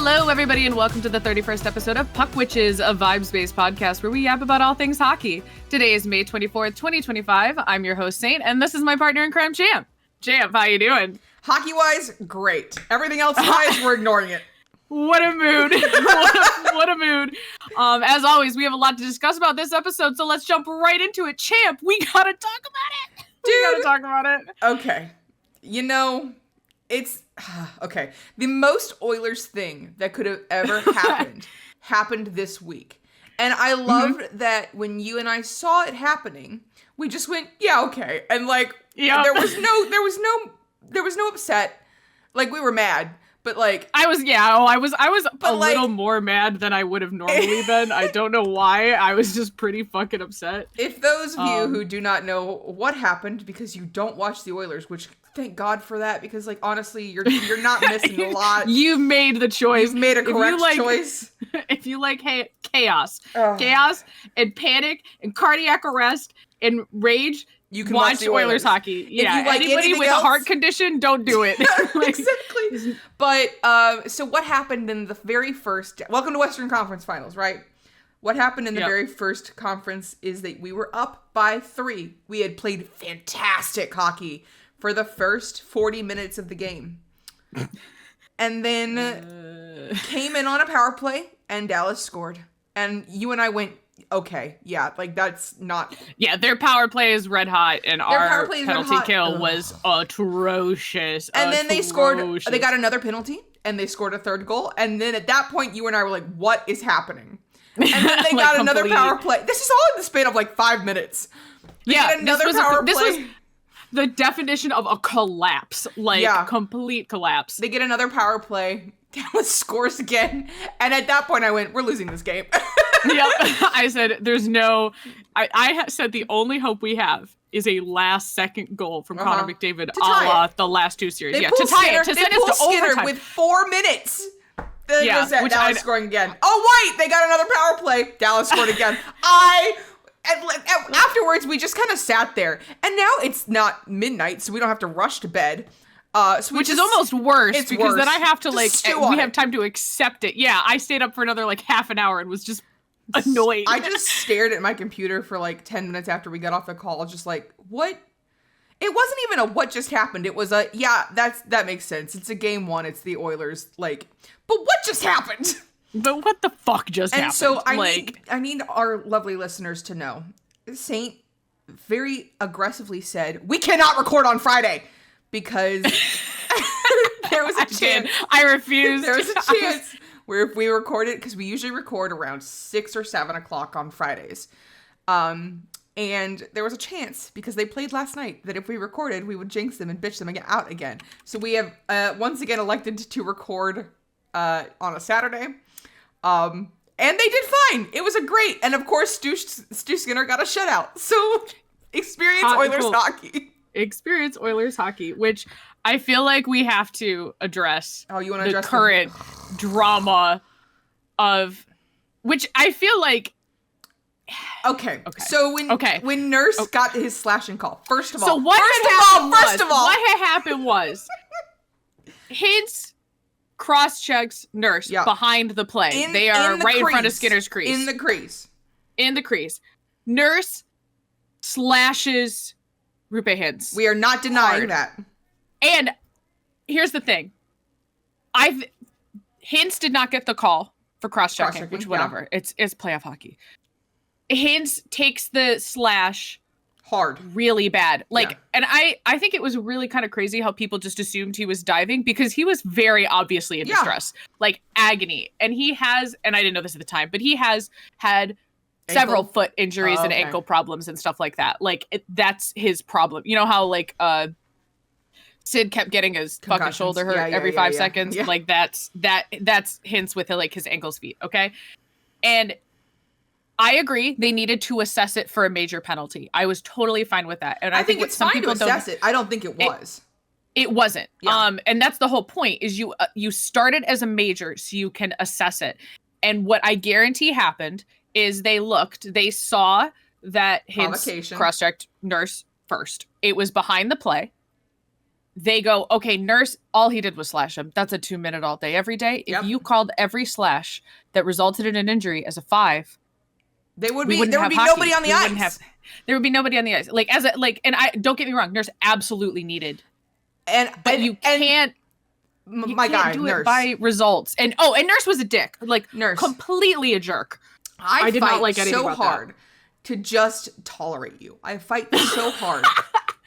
Hello, everybody, and welcome to the 31st episode of Puck Witches, a vibes-based podcast where we yap about all things hockey. Today is May 24th, 2025. I'm your host, Saint, and this is my partner in crime, Champ. Champ, how you doing? Hockey-wise, great. Everything else-wise, we're ignoring it. What a mood. What a mood. As always, we have a lot to discuss about this episode, so let's jump right into it. Champ, we gotta talk about it. We gotta talk about it. Okay. You know, it's... Okay. The most Oilers thing that could have ever happened this week. And I loved that when you and I saw it happening, we just went, yeah, okay. And like, there was no upset. Like, we were mad. But like I was a little more mad than I would have normally been. I don't know why. I was just pretty fucking upset. If those of you who do not know what happened because you don't watch the Oilers, which thank God for that, because like honestly, you're not missing a lot. You've made the choice. You've made a correct choice. If you like chaos and panic and cardiac arrest and rage, you can watch the Oilers hockey. Yeah, if you like anybody with a heart condition, don't do it. Exactly. But so what happened in the very first? Welcome to Western Conference Finals, right? What happened in the very first conference is that we were up by 3. We had played fantastic hockey for the first 40 minutes of the game, and then came in on a power play, and Dallas scored, and you and I went, okay, yeah, like that's not... Yeah, their power play is red hot, and our penalty kill was atrocious. And then they got another penalty, and they scored a third goal, and then at that point, you and I were like, what is happening? And then they got another power play. This is all in the span of like 5 minutes. They got another power play. This was the definition of a collapse, complete collapse. They get another power play, Dallas scores again, and at that point, I went, we're losing this game. Yep. I said, I said the only hope we have is a last-second goal from Connor McDavid a la the last 2 series. To tie it, to send us to overtime. With 4 minutes. Dallas scoring again. Oh, wait, they got another power play. Dallas scored again. Afterwards, we just kind of sat there. And now it's not midnight, so we don't have to rush to bed. Which is almost worse, because then I have to, we have time to accept it. Yeah, I stayed up for another, half an hour and was just annoyed. I just stared at my computer for, 10 minutes after we got off the call, just like, what? It wasn't even a what just happened. It was a, yeah, that makes sense. It's a game 1. It's the Oilers. But what just happened? But what the fuck just happened? And so I need our lovely listeners to know. Saint very aggressively said, we cannot record on Friday. Because there was a chance. I refused. There was a chance where if we recorded, because we usually record around 6 or 7 o'clock on Fridays. And there was a chance, because they played last night, that if we recorded, we would jinx them and bitch them out again. So we have once again elected to record on a Saturday. And they did fine. It was a great. And of course, Stu Skinner got a shutout. So experience Oilers hockey. Experience Oilers hockey, which I feel like we have to address. Oh, you want to address the current drama of, which I feel like. Okay. So when Nurse got his slashing call, first of all, what had happened was Hintz cross-checks Nurse behind the play. They are right in front of Skinner's crease. In the crease. Nurse slashes Rupe Hintz. We are not denying that. And here's the thing. Hintz did not get the call for cross-checking, which whatever. Yeah. It's playoff hockey. Hintz takes the slash hard. Really bad. And I think it was really kind of crazy how people just assumed he was diving, because he was very obviously in distress. Agony. And he has, and I didn't know this at the time, but he has had several foot injuries and ankle problems and stuff like that. That's his problem. You know how Sid kept getting his fucking shoulder hurt every 5 seconds. Yeah. That's Hintz with his ankles, feet. Okay. And I agree. They needed to assess it for a major penalty. I was totally fine with that. And I think it's fine to assess it. I don't think it was. It wasn't. Yeah. And that's the whole point, is you started as a major so you can assess it. And what I guarantee happened is they saw that Hintz cross-checked Nurse first. It was behind the play. they go, okay, Nurse, all he did was slash him. That's a 2-minute all day, every day. Yep. If you called every slash that resulted in an injury as a 5, there would be nobody on the ice. There would be nobody on the ice. And I don't get me wrong, Nurse absolutely needed. But you can't do Nurse. it by results. And Nurse was a dick. Nurse. Completely a jerk. I did fight not like anything so about hard that. to just tolerate you. I fight so hard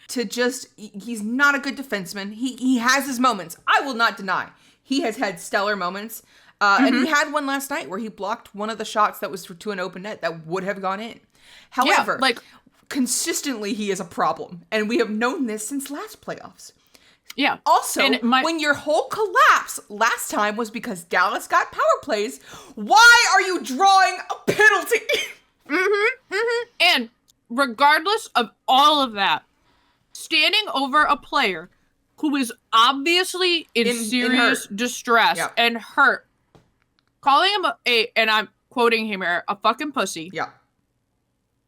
to just, he's not a good defenseman. He has his moments. I will not deny. He has had stellar moments. And he had one last night where he blocked one of the shots that was to an open net that would have gone in. However, consistently he is a problem. And we have known this since last playoffs. Yeah. Also, when your whole collapse last time was because Dallas got power plays, why are you drawing a penalty? And regardless of all of that, standing over a player who is obviously in serious distress and hurt, calling him and I'm quoting him here, a fucking pussy. Yeah.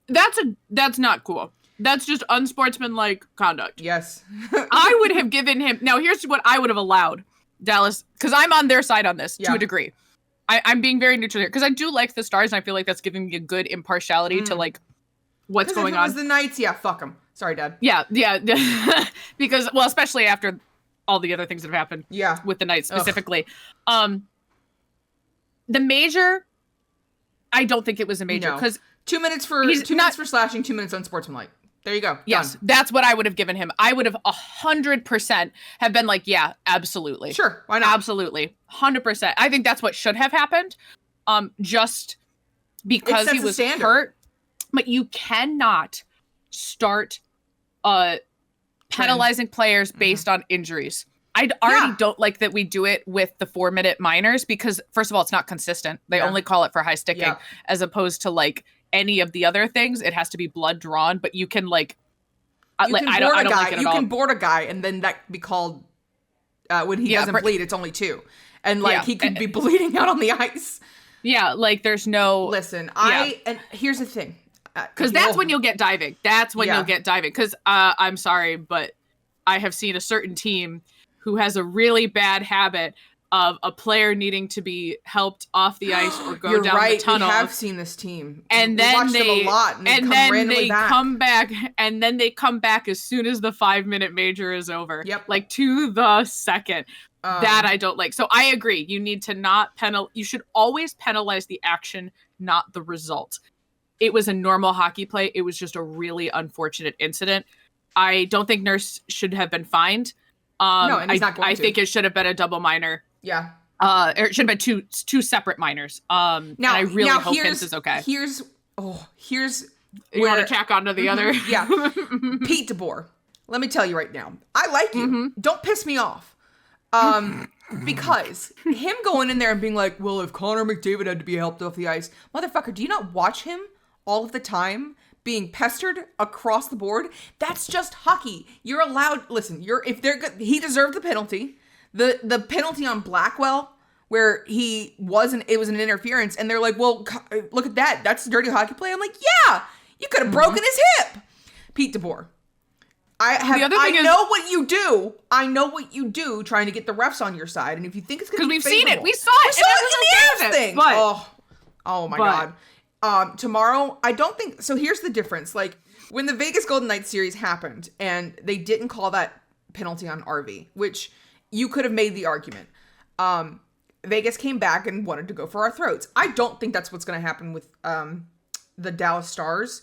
That's not cool. That's just unsportsmanlike conduct. Yes. I would have given him, now here's what I would have allowed Dallas, because I'm on their side on this to a degree. I'm being very neutral here, because I do like the Stars, and I feel like that's giving me a good impartiality to what's going on. If it was the Knights, fuck them. Sorry, Dad. Yeah. Because, especially after all the other things that have happened with the Knights specifically. The major, I don't think it was a major, because 2 minutes for slashing, 2 minutes unsportsmanlike. There you go. Yes, done. That's what I would have given him. I would have 100% have been like, yeah, absolutely. Sure, why not? Absolutely. 100%. I think that's what should have happened. Just because he was hurt. But you cannot start penalizing players based on injuries. I already don't like that we do it with the 4-minute minors because, first of all, it's not consistent. They only call it for high sticking as opposed to any of the other things. It has to be blood drawn, but you can I don't like it at all. You can board a guy and then that can be called when he doesn't bleed. It's only 2, and he could be bleeding out on the ice. Yeah, there's no. Listen, and here's the thing, because that's when you'll get diving. That's when you'll get diving. Because I'm sorry, but I have seen a certain team who has a really bad habit of a player needing to be helped off the ice or go down the tunnel. We have seen this team. And then they come back, and then they come back as soon as the 5-minute major is over. Yep. To the second. That I don't like. So I agree. You need to not you should always penalize the action, not the result. It was a normal hockey play. It was just a really unfortunate incident. I don't think Nurse should have been fined. No, and he's not going I think it should have been a double minor. Yeah. Or it should have been two separate minors. Now, and I really hope Vince is okay. Here's you want to tack onto the other? Yeah. Pete DeBoer. Let me tell you right now. I like you. Mm-hmm. Don't piss me off. Because him going in there and being like, well, if Connor McDavid had to be helped off the ice, motherfucker, do you not watch him all of the time being pestered across the board? That's just hockey. You're allowed. Listen, if they're good, he deserved the penalty. The penalty on Blackwell where it was an interference, and they're like, well, look at that. That's a dirty hockey play. I'm like, yeah, you could have broken his hip. Pete DeBoer. I know what you do. I know what you do trying to get the refs on your side. And if you think it's going to be because we've seen it. We saw it. In the Avs thing. Oh my God. Tomorrow, I don't think... So here's the difference. When the Vegas Golden Knights series happened and they didn't call that penalty on RV, which you could have made the argument. Vegas came back and wanted to go for our throats. I don't think that's what's going to happen with the Dallas Stars.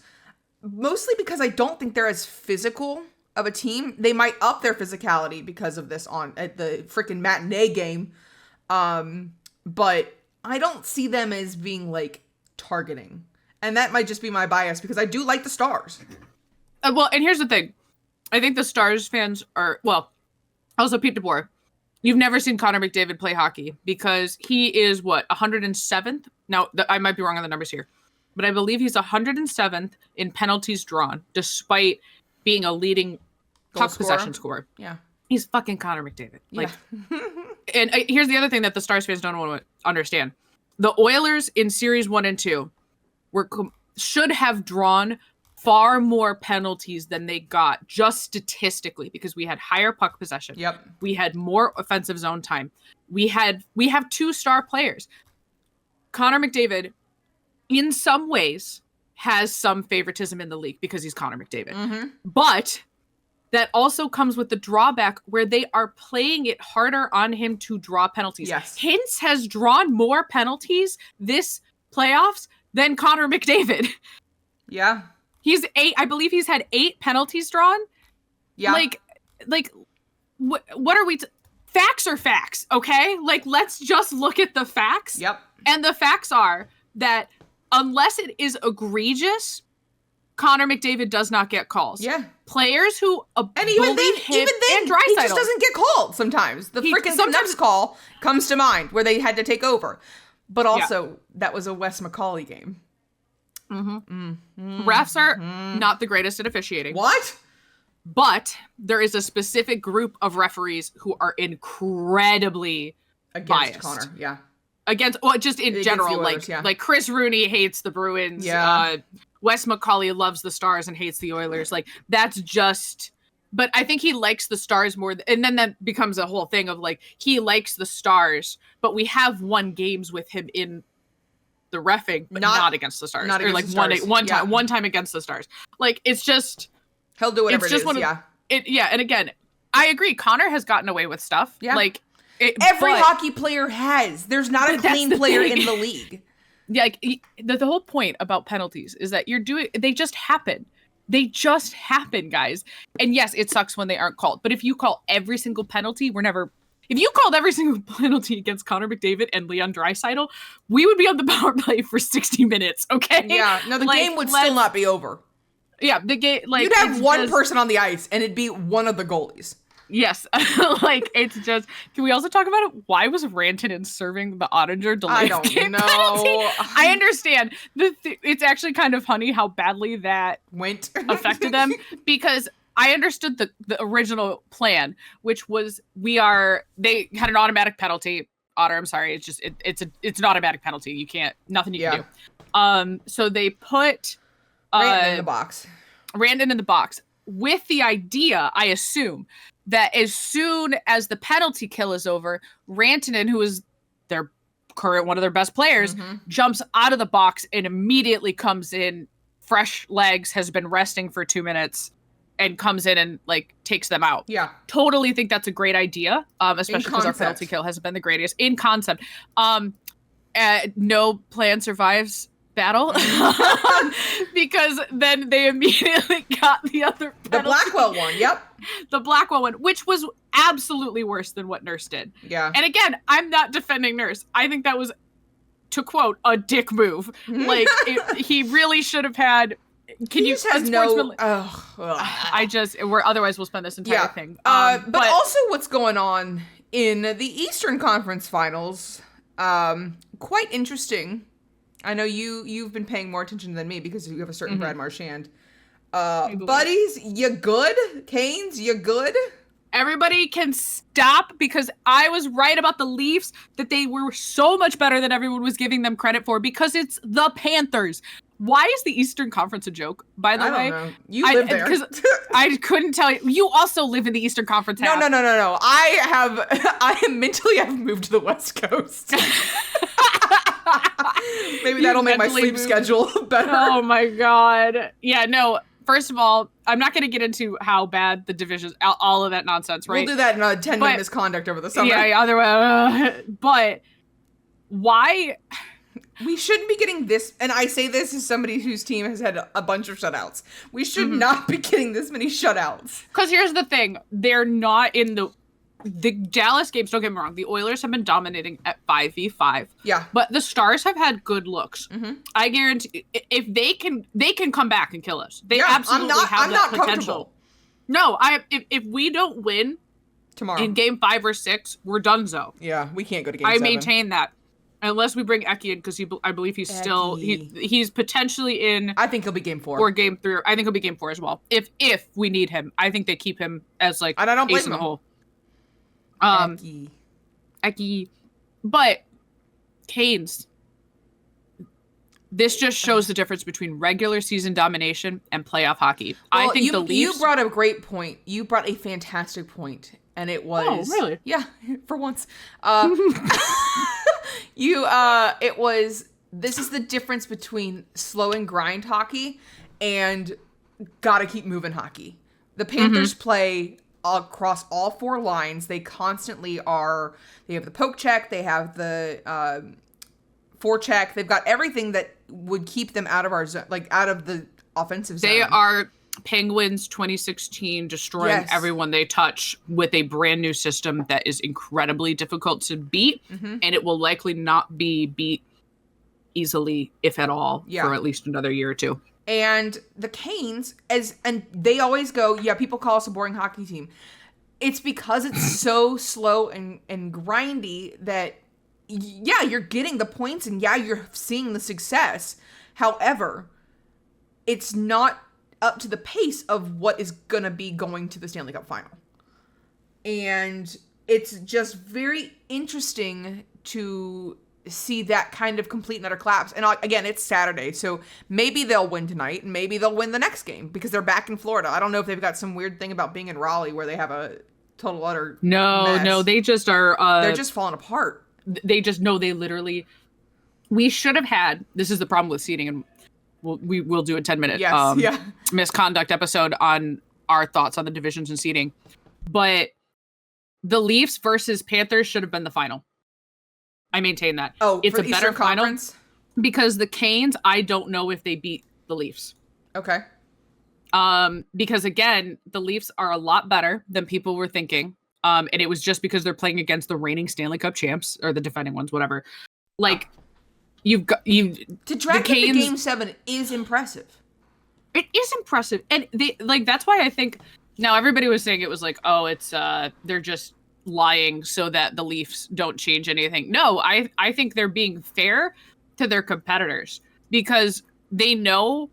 Mostly because I don't think they're as physical of a team. They might up their physicality because of this at the freaking matinee game. But I don't see them as being targeting. And that might just be my bias because I do like the Stars. And here's the thing. I think the Stars fans are, also Pete DeBoer. You've never seen Connor McDavid play hockey because he is 107th? Now, I might be wrong on the numbers here. But I believe he's 107th in penalties drawn, despite being a leading puck possession scorer. Yeah. He's fucking Connor McDavid. And here's the other thing that the Stars fans don't want to understand. The Oilers in Series 1 and 2 should have drawn far more penalties than they got just statistically because we had higher puck possession. Yep. We had more offensive zone time. We have 2 star players. Connor McDavid, in some ways, has some favoritism in the league because he's Connor McDavid. Mm-hmm. But that also comes with the drawback where they are playing it harder on him to draw penalties. Yes. Hintz has drawn more penalties this playoffs than Connor McDavid. Yeah. I believe he's had 8 penalties drawn. Yeah. Like what are we facts are facts, okay? Like, let's just look at the facts. Yep. And the facts are that unless it is egregious, Connor McDavid does not get calls. Yeah. Players who and even then, he just doesn't get called sometimes. The freaking Canucks call comes to mind where they had to take over. But also, that was a Wes McCauley game. Refs are not the greatest at officiating. What? But there is a specific group of referees who are incredibly biased. Connor, yeah. Just in general, Oilers, like Chris Rooney hates the Bruins. Yeah. Wes McCauley loves the Stars and hates the Oilers. Like, that's just... But I think he likes the Stars more. And then that becomes a whole thing of, like, he likes the Stars, but we have won games with him in the reffing, but not against the Stars. Not against the Stars. One time against the Stars. Like, it's just... He'll do whatever it is, And again, I agree. Connor has gotten away with stuff. Yeah. Like... Every hockey player has. There's not a clean player in the league. Yeah, like the whole point about penalties is that they just happen. They just happen, guys. And yes, it sucks when they aren't called. But if you call every single penalty, if you called every single penalty against Connor McDavid and Leon Draisaitl, we would be on the power play for 60 minutes, okay? Yeah, no, the game would still not be over. Yeah, the game, like... You'd have one person on the ice, and it'd be one of the goalies. Yes, like, it's just... Can we also talk about it? Why was Rantanen serving the Ottinger delay? I don't know. I understand. It's actually kind of funny how badly that affected them, because I understood the original plan, which was they had an automatic penalty. Otter, I'm sorry, it's an automatic penalty. You can't, nothing you can do. So they put Rantanen in the box with the idea, I assume, that as soon as the penalty kill is over, Rantanen, who is one of their best players, jumps out of the box and immediately comes in, fresh legs, has been resting for 2 minutes, and comes in and, like, takes them out. Yeah. Totally think that's a great idea, especially because our penalty kill hasn't been the greatest. In concept. No plan survives battle. Because then they immediately got the other penalty. The Blackwell one, yep. The Blackwell one, which was absolutely worse than what Nurse did. Yeah. And again, I'm not defending Nurse. I think that was, to quote, a dick move. Like, he really should have had... Otherwise we'll spend this entire thing. But also what's going on in the Eastern Conference Finals, quite interesting. I know you've been paying more attention than me because you have a certain Brad Marchand. Buddies, you good? Canes, you good? Everybody can stop, because I was right about the Leafs, that they were so much better than everyone was giving them credit for, because it's the Panthers. Why is the Eastern Conference a joke, by the way? I don't know. You live there. Because I couldn't tell you. You also live in the Eastern Conference. No. I've moved to the West Coast. Maybe that'll make my sleep schedule better. Oh my God. Yeah, no. First of all, I'm not going to get into how bad the divisions, all of that nonsense, right? We'll do that in a 10-minute misconduct over the summer. Yeah, otherwise. But why... We shouldn't be getting this, and I say this as somebody whose team has had a bunch of shutouts. We should not be getting this many shutouts. Because here's the thing. They're not in the Dallas games, don't get me wrong, the Oilers have been dominating at 5v5. Yeah. But the Stars have had good looks. I guarantee if they can come back and kill us. They absolutely have that potential. No, if we don't win tomorrow in game 5 or 6, we're donezo. Yeah, we can't go to game 7. I maintain that. Unless we bring Eki in, because I believe he's still he's potentially in. I think he'll be game 4 or game 3. I think he'll be game 4 as well. If we need him, I think they keep him as like and I don't ace blame in the him. hole. Eki, but Canes. this just shows the difference between regular season domination and playoff hockey. Well, I think the Leafs... You brought a great point. You brought a fantastic point, and it was... Oh, really? Yeah, for once. It was... This is the difference between slow and grind hockey and gotta keep moving hockey. The Panthers play across all 4 lines. They constantly are... They have the poke check. They have the forecheck. They've got everything that would keep them out of our zone, like out of the offensive zone. They are Penguins 2016, destroying everyone they touch with a brand new system that is incredibly difficult to beat, and it will likely not be beat easily, if at all, for at least another year or two. And the Canes, and they always go, people call us a boring hockey team. It's because it's so slow and grindy that, you're getting the points and you're seeing the success. However, it's not up to the pace of what is going to be going to the Stanley Cup final. And it's just very interesting to see that kind of complete and utter collapse. And again, it's Saturday, so maybe they'll win tonight and maybe they'll win the next game because they're back in Florida. I don't know if they've got some weird thing about being in Raleigh where they have a total utter mess. No, they just are... they're just falling apart. They just know they literally... We should have had... This is the problem with seeding, and we will do a 10-minute misconduct episode on our thoughts on the divisions and seeding. But the Leafs versus Panthers should have been the final. I maintain that. Oh, it's for a the better Eastern final Conference? Because the Canes, I don't know if they beat the Leafs. Okay. Because again, the Leafs are a lot better than people were thinking. And it was just because they're playing against the reigning Stanley Cup champs or the defending ones, whatever. Like to drag the Game 7 is impressive. It is impressive, and they that's why I think now everybody was saying it was like, oh, it's they're just lying so that the Leafs don't change anything. No, I think they're being fair to their competitors because they know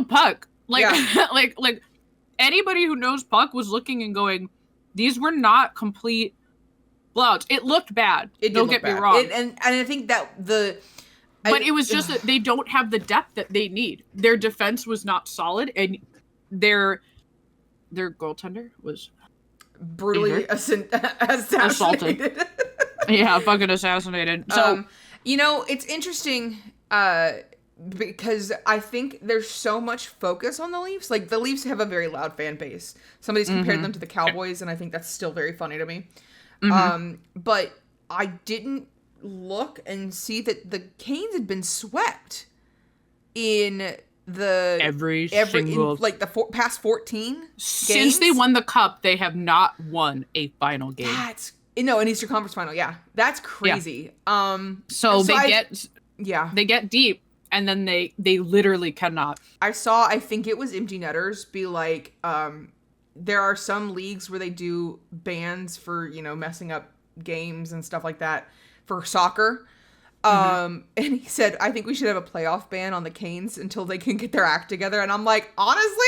puck. Like anybody who knows puck was looking and going, these were not complete blowouts. It looked bad. Don't get me wrong. And I think that But it was just that they don't have the depth that they need. Their defense was not solid, and their goaltender was brutally assassinated. Yeah, fucking assassinated. So, it's interesting because I think there's so much focus on the Leafs. Like, the Leafs have a very loud fan base. Somebody's compared them to the Cowboys, and I think that's still very funny to me. But I didn't look and see that the Canes had been swept in the every single the past 14 since games. They won the cup. They have not won a final game. That's an Eastern Conference final. Yeah, that's crazy. So they get deep, and then they literally cannot. I think it was Empty Netters be like, there are some leagues where they do bans for messing up games and stuff like that. For soccer. And he said, I think we should have a playoff ban on the Canes until they can get their act together. And I'm like, honestly,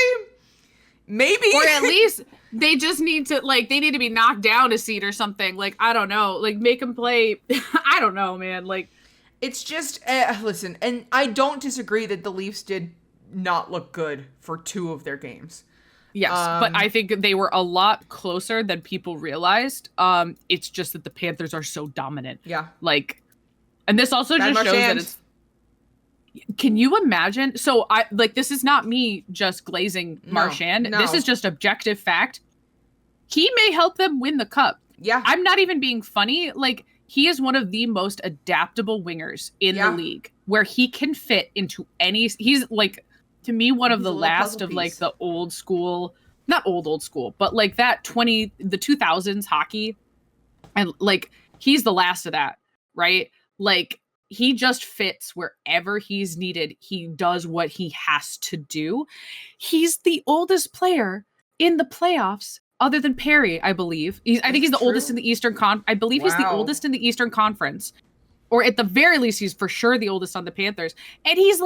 maybe. Or at least they just need to, they need to be knocked down a seat or something. I don't know. Make them play. I don't know, man. It's just, listen, and I don't disagree that the Leafs did not look good for 2 of their games. Yes, but I think they were a lot closer than people realized. It's just that the Panthers are so dominant. Yeah. And this also just shows that it's... Can you imagine? So, this is not me just glazing Marchand. No. This is just objective fact. He may help them win the cup. Yeah. I'm not even being funny. He is one of the most adaptable wingers in the league, where he can fit into any... He's, to me, one of the last of the old school, not old school, but that the 2000s hockey. And he's the last of that, right? He just fits wherever he's needed. He does what he has to do. He's the oldest player in the playoffs other than Perry, I believe. I think he's the oldest in the Eastern I believe he's the oldest in the Eastern Conference. Or at the very least, he's for sure the oldest on the Panthers. And he's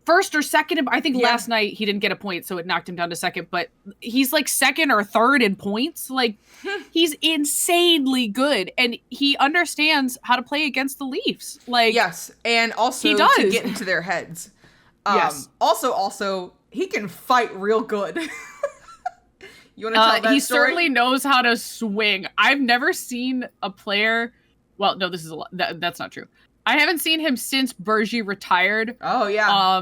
first or second. I think last night he didn't get a point, so it knocked him down to second. But he's like second or third in points. Like he's insanely good, and he understands how to play against the Leafs. Like yes, and also to get into their heads. Yes. Also, he can fight real good. You want to tell that he story? certainly knows how to swing. I've never seen a player. Well, no, this is that's not true. I haven't seen him since Bergie retired. Oh yeah.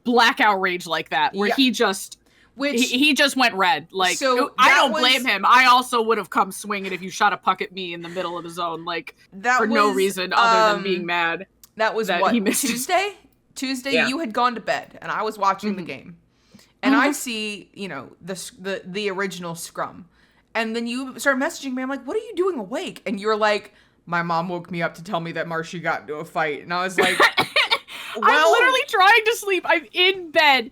Blackout rage like that, where he just went red. Like, so I don't blame him. I also would have come swinging if you shot a puck at me in the middle of the zone, like no reason other than being mad. That was he missed Tuesday. Tuesday, you had gone to bed, and I was watching the game, and I see the original scrum, and then you start messaging me. I'm like, "What are you doing awake?" And you're like, "My mom woke me up to tell me that Marshy got into a fight," and I was like, I'm literally trying to sleep. I'm in bed.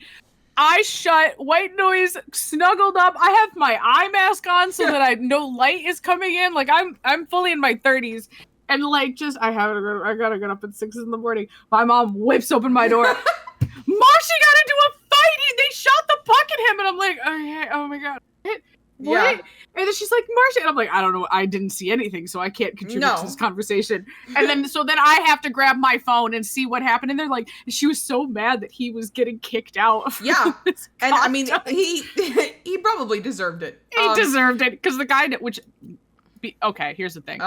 Eyes shut, white noise, snuggled up. I have my eye mask on so that no light is coming in. Like I'm fully in my 30s. And like I gotta get up at 6 a.m. My mom whips open my door. Marshy got into a fight. They shot the puck at him, and I'm like, okay, oh my god. What? Yeah. And then she's like, Marshy, and I'm like, I don't know, I didn't see anything, so I can't contribute to this conversation. And then so then I have to grab my phone and see what happened. And they're like, she was so mad that he was getting kicked out. Yeah. And I mean, he probably deserved it. He deserved it because the guy okay, here's the thing.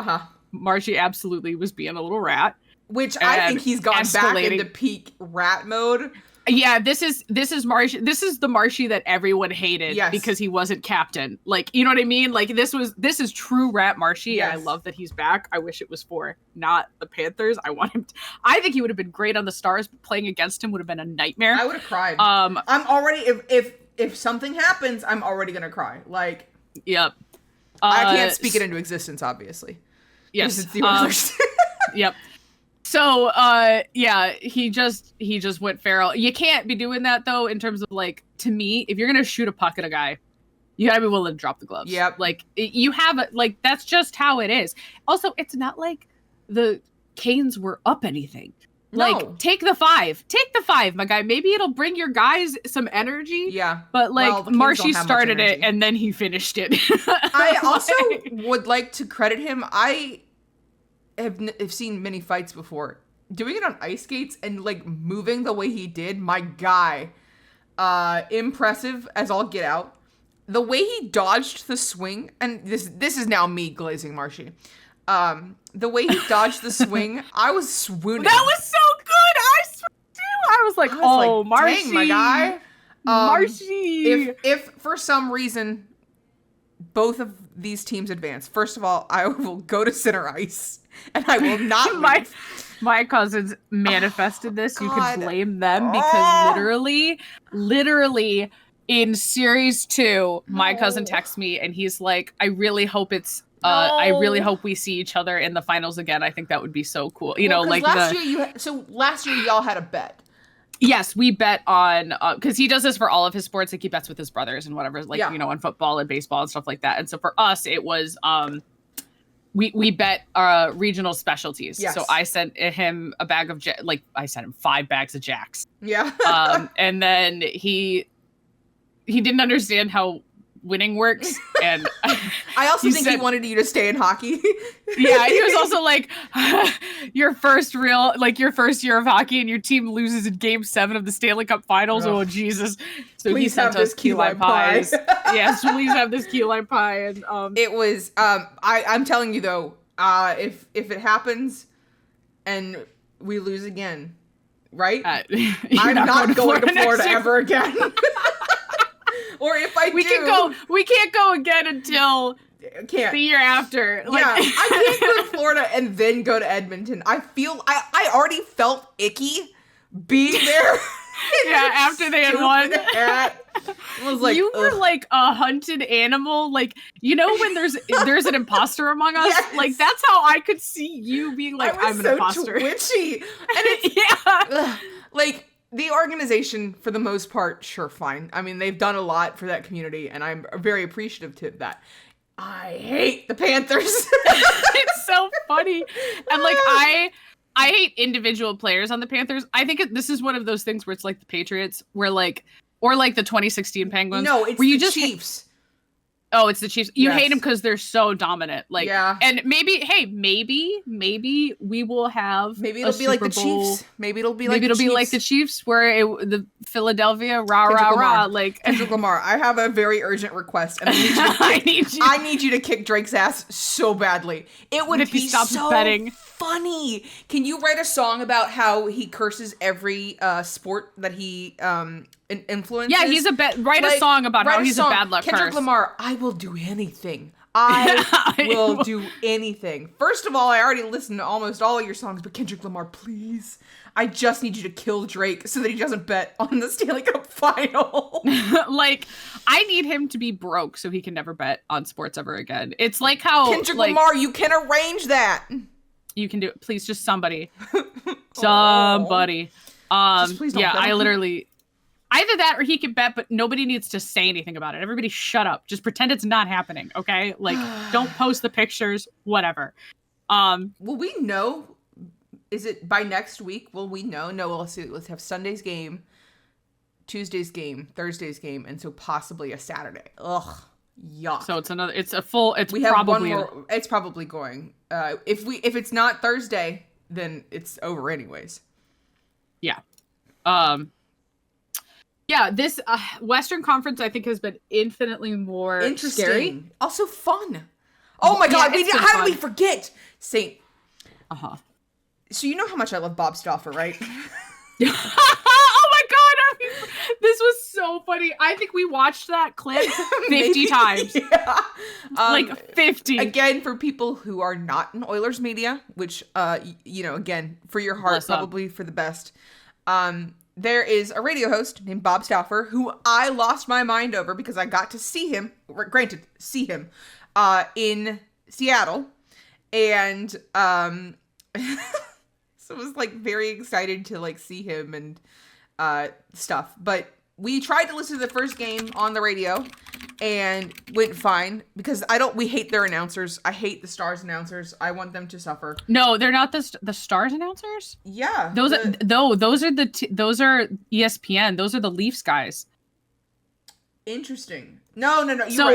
Marshy absolutely was being a little rat. Which I think he's gone back into peak rat mode. Yeah, this is Marshy. This is the Marshy that everyone hated because he wasn't captain. Like, you know what I mean? Like this is true rat Marshy. Yes. And I love that he's back. I wish it was for not the Panthers. I think he would have been great on the Stars, but playing against him would have been a nightmare. I would have cried. I'm already if something happens, I'm already gonna cry. Like, yep. I can't speak it into existence, obviously. Yes. It's the Oilers. Yep. So, he just went feral. You can't be doing that, though, in terms of, like, to me, if you're going to shoot a puck at a guy, you gotta be willing to drop the gloves. Yep. Like, you have, like, that's just how it is. Also, it's not like the Canes were up anything. No. Like, take the 5, my guy. Maybe it'll bring your guys some energy. Yeah. But, like, Marshy started it, and then he finished it. I also would like to credit him. I have seen many fights before. Doing it on ice skates and like moving the way he did, my guy, impressive as all get out. The way he dodged the swing, and this is now me glazing Marshy. The way he dodged the swing, I was swooning. That was so good. I swear too. I was like, Marshy, dang, my guy, Marshy. If for some reason both of these teams advance, first of all, I will go to center ice. And I will not my cousins manifested this. You can blame them because literally in series 2, my cousin texts me and he's like, I really hope I really hope we see each other in the finals again. I think that would be so cool. You know, like last year y'all had a bet. Yes, we bet on because he does this for all of his sports. Like he bets with his brothers and whatever, like you know, on football and baseball and stuff like that. And so for us, it was we bet regional specialties. Yes. So I sent him a bag of I sent him 5 bags of Jacks. Yeah. And then he didn't understand how winning works, and I also think he wanted you to stay in hockey. Yeah, he was also like, your first year of hockey, and your team loses in Game 7 of the Stanley Cup Finals. Oh Jesus! So please he sent us key lime pies. Yes, please have this key lime pie. And it was I'm telling you though, if it happens, and we lose again, right? I'm not going to Florida ever again. Or if I we can't go again until the year after. Like, yeah, I can't go to Florida and then go to Edmonton. I already felt icky being there. Yeah, after they had won. I was like, you were like a hunted animal. Like, you know when there's an imposter among us? Yes. Like, that's how I could see you being like, I'm an imposter. Twitchy. And it's, like, the organization, for the most part, sure, fine. I mean, they've done a lot for that community, and I'm very appreciative to that. I hate the Panthers. It's so funny. And, like, I hate individual players on the Panthers. I think this is one of those things where it's like the Patriots, where like, or like the 2016 Penguins. No, it's where you the just Chiefs. Oh, it's the Chiefs. You hate Yes. them because they're so dominant. Like, Yeah. And maybe we will have. Maybe it'll be like the Chiefs. Maybe it'll be like the Chiefs, where the Philadelphia rah. Like Kendrick Lamar. I have a very urgent request, and I need you to kick Drake's ass so badly. It would be so funny. Can you write a song about how he curses every sport that he influences? Yeah, he's write a song about how he's a bad luck Kendrick curse. Lamar, I will do anything. I will do anything. First of all, I already listened to almost all of your songs, but Kendrick Lamar, please. I just need you to kill Drake so that he doesn't bet on the Stanley Cup final. Like, I need him to be broke so he can never bet on sports ever again. It's like how Kendrick Lamar, you can arrange that. You can do it. Please, just somebody. Somebody. Just please don't bet I on literally either that or he can bet, but nobody needs to say anything about it. Everybody shut up. Just pretend it's not happening, okay? Like, don't post the pictures, whatever. Will we know? Is it by next week? Will we know? No, we'll see. Let's have Sunday's game, Tuesday's game, Thursday's game, and so possibly a Saturday. Ugh. Yuck. So we have one more. It's probably going. If it's not Thursday, then it's over anyways. Yeah. Yeah, this Western Conference I think has been infinitely more interesting. Scary. Also fun. Oh my god, how did we forget? Saint. Uh-huh. So you know how much I love Bob Stauffer, right? Oh my god, this was so funny. I think we watched that clip 50 times. Yeah. Like 50. Again, for people who are not in Oilers media, which again, for your heart, probably for the best. There is a radio host named Bob Stauffer who I lost my mind over because I got to see him, in Seattle. And so I was like very excited to like see him and stuff. But we tried to listen to the first game on the radio and went fine because we hate their announcers. I hate the Stars announcers. I want them to suffer. No, they're not the Stars announcers. Yeah. Those are ESPN. Those are the Leafs guys. Interesting. No.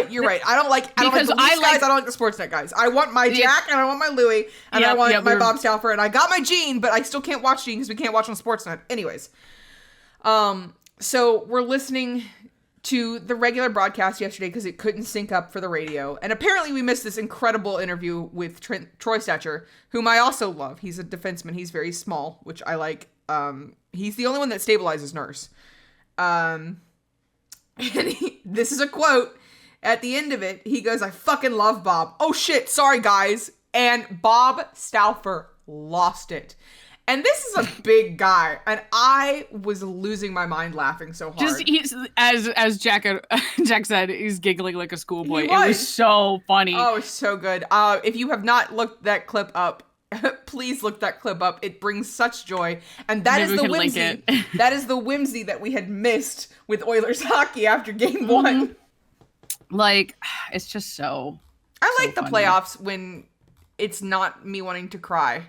You're right. I don't like the Leafs guys. I don't like the Sportsnet guys. I want my Jack and I want my Louie and I want my Bob Stauffer and I got my Gene, but I still can't watch Gene because we can't watch on Sportsnet. Anyways. So we're listening to the regular broadcast yesterday because it couldn't sync up for the radio. And apparently we missed this incredible interview with Troy Stetcher, whom I also love. He's a defenseman. He's very small, which I like. He's the only one that stabilizes Nurse. And this is a quote. At the end of it, he goes, "I fucking love Bob. Oh shit, sorry guys." And Bob Stauffer lost it. And this is a big guy, and I was losing my mind laughing so hard. As Jack said, he's giggling like a schoolboy. It was so funny. Oh, it's so good. If you have not looked that clip up, please look that clip up. It brings such joy, and that is the whimsy. That is the whimsy that we had missed with Oilers hockey after Game 1. Like, it's just so. I like the playoffs when it's not me wanting to cry.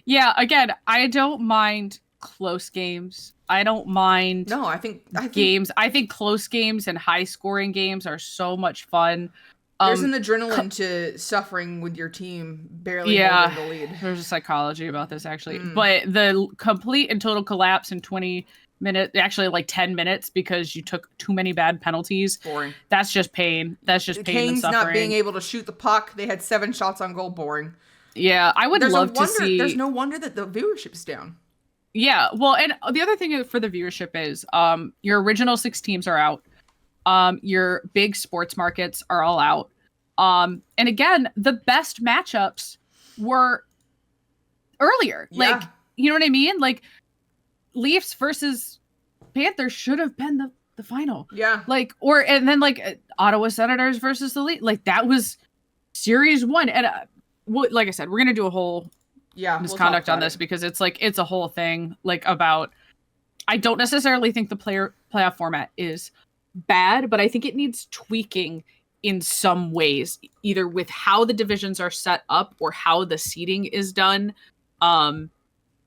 Yeah, again, I don't mind close games. I don't mind I think games. I think close games and high-scoring games are so much fun. There's an adrenaline to suffering with your team barely holding the lead. There's a psychology about this, actually. But the complete and total collapse in 20 minutes, actually like 10 minutes, because you took too many bad penalties. Boring. That's just pain. That's just pain and suffering. Not being able to shoot the puck. They had 7 shots on goal. Boring. Yeah, I would love to see. There's no wonder that the viewership's down. Yeah, well, and the other thing for the viewership is your original 6 teams are out. Your big sports markets are all out. And again, the best matchups were earlier. Yeah. Like, you know what I mean? Like, Leafs versus Panthers should have been the final. Yeah. Like, and then like Ottawa Senators versus the Leafs. Like, that was series 1. And like I said, we're gonna do a whole misconduct on this because it's a whole thing about. I don't necessarily think the playoff format is bad, but I think it needs tweaking in some ways, either with how the divisions are set up or how the seeding is done.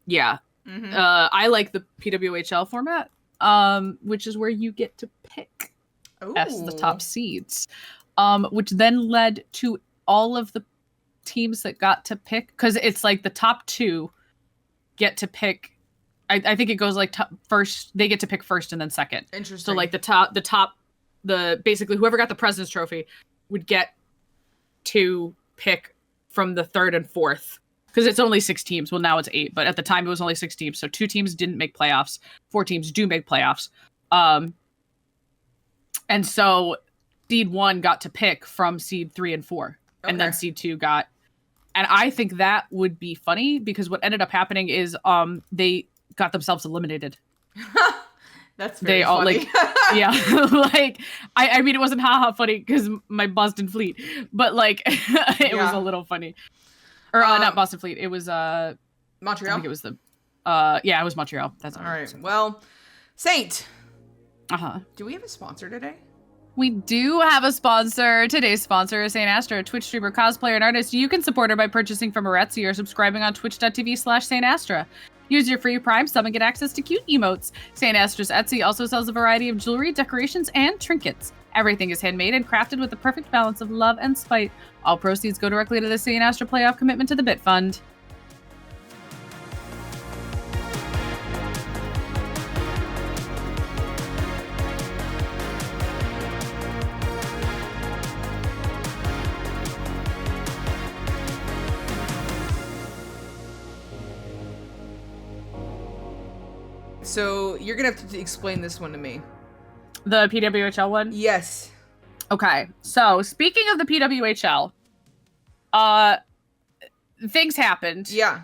Yeah. Mm-hmm. I like the PWHL format, which is where you get to pick as the top seeds, which then led to all of the teams that got to pick, because it's like the top 2 get to pick. I think it goes like first, they get to pick first and then second. Interesting. So like basically whoever got the President's Trophy would get to pick from the 3rd and 4th, because it's only 6 teams. Well, now it's 8, but at the time it was only 6 teams. So 2 teams didn't make playoffs. 4 teams do make playoffs. And so seed 1 got to pick from seed 3 and 4, and then seed 2 got. And I think that would be funny, because what ended up happening is they got themselves eliminated. That's very funny. Like, yeah, like I mean, it wasn't haha funny because my Boston Fleet, but like it was a little funny. Or not Boston Fleet. It was Montreal. I think it was it was Montreal. That's all right. Well, Saint. Uh-huh. Do we have a sponsor today? We do have a sponsor. Today's sponsor is St. Astra, a Twitch streamer, cosplayer, and artist. You can support her by purchasing from her Etsy or subscribing on twitch.tv/St. Astra. Use your free Prime sub and get access to cute emotes. St. Astra's Etsy also sells a variety of jewelry, decorations, and trinkets. Everything is handmade and crafted with the perfect balance of love and spite. All proceeds go directly to the St. Astra Playoff Commitment to the Bit Fund. So you're gonna have to explain this one to me. The PWHL one? Yes. Okay. So speaking of the PWHL, things happened. Yeah.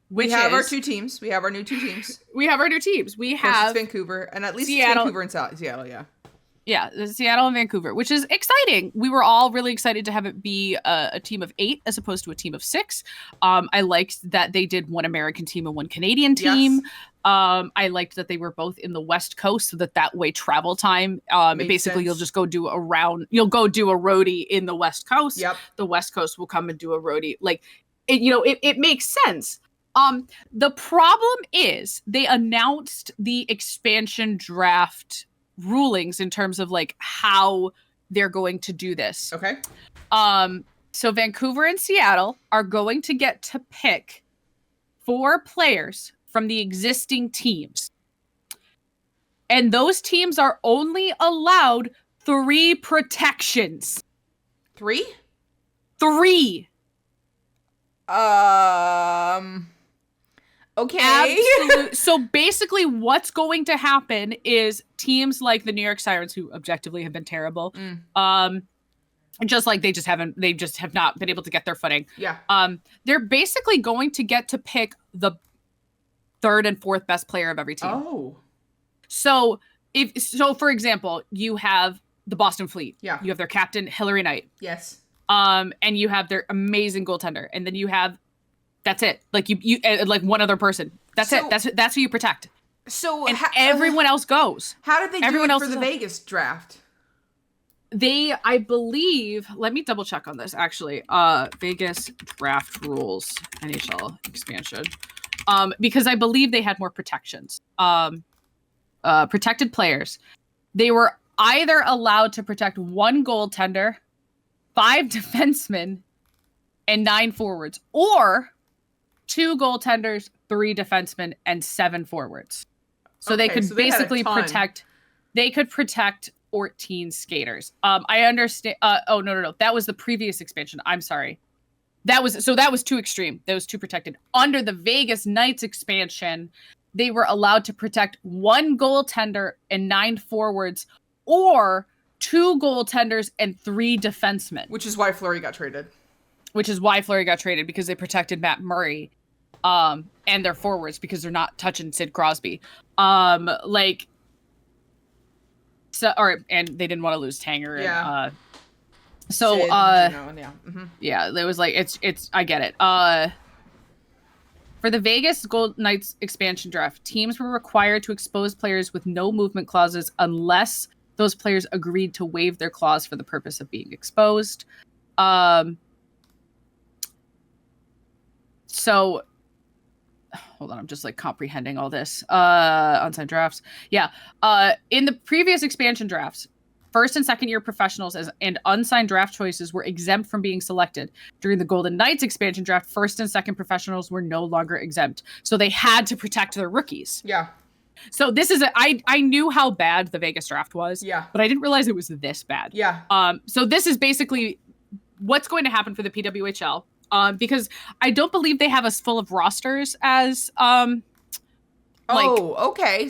We have our 2 teams. We have our new 2 teams. We have our new teams. We have Vancouver, and at least Seattle. Vancouver and Seattle, yeah. Yeah, Seattle and Vancouver, which is exciting. We were all really excited to have it be a team of 8 as opposed to a team of 6. I liked that they did 1 American team and 1 Canadian team. Yes. I liked that they were both in the West Coast, so that way travel time, basically sense. You'll just go do a roadie in the West Coast. Yep. The West Coast will come and do a roadie. Like, it makes sense. The problem is they announced the expansion draft rulings in terms of like how they're going to do this. Okay. So Vancouver and Seattle are going to get to pick 4 players from the existing teams. And those teams are only allowed 3 protections. 3? 3. Okay. Absolutely. So basically what's going to happen is teams like the New York Sirens, who objectively have been terrible, just like they just have not been able to get their footing. Yeah. They're basically going to get to pick the 3rd and 4th best player of every team. Oh. So for example, you have the Boston Fleet. Yeah. You have their captain, Hillary Knight. Yes. And you have their amazing goaltender. And then you have that's it. Like you like one other person. That's it. That's who you protect. So and everyone else goes. How did they do it for the Vegas draft? I believe, let me double check on this actually. Vegas draft rules, NHL expansion. Because I believe they had more protections. Protected players. They were either allowed to protect 1 goaltender, 5 defensemen, and 9 forwards, or 2 goaltenders, 3 defensemen, and 7 forwards. So they could basically protect. They could protect 14 skaters. I understand. No. That was the previous expansion. I'm sorry. That was too extreme. That was too protected. Under the Vegas Knights expansion, they were allowed to protect 1 goaltender and 9 forwards, or 2 goaltenders and 3 defensemen. Which is why Fleury got traded. Because they protected Matt Murray, and their forwards because they're not touching Sid Crosby. And they didn't want to lose Tanger. Yeah. And, So, Sid, yeah. Mm-hmm. Yeah, it was like, it's, I get it. For the Vegas Gold Knights expansion draft, teams were required to expose players with no movement clauses unless those players agreed to waive their clause for the purpose of being exposed. So hold on, I'm just like comprehending all this. Unsigned drafts. Yeah. In the previous expansion drafts, first and second year professionals and unsigned draft choices were exempt from being selected. During the Golden Knights expansion draft, first and second professionals were no longer exempt. So they had to protect their rookies. Yeah. So this is I knew how bad the Vegas draft was. Yeah. But I didn't realize it was this bad. Yeah. So this is basically what's going to happen for the PWHL. Because I don't believe they have as full of rosters as okay.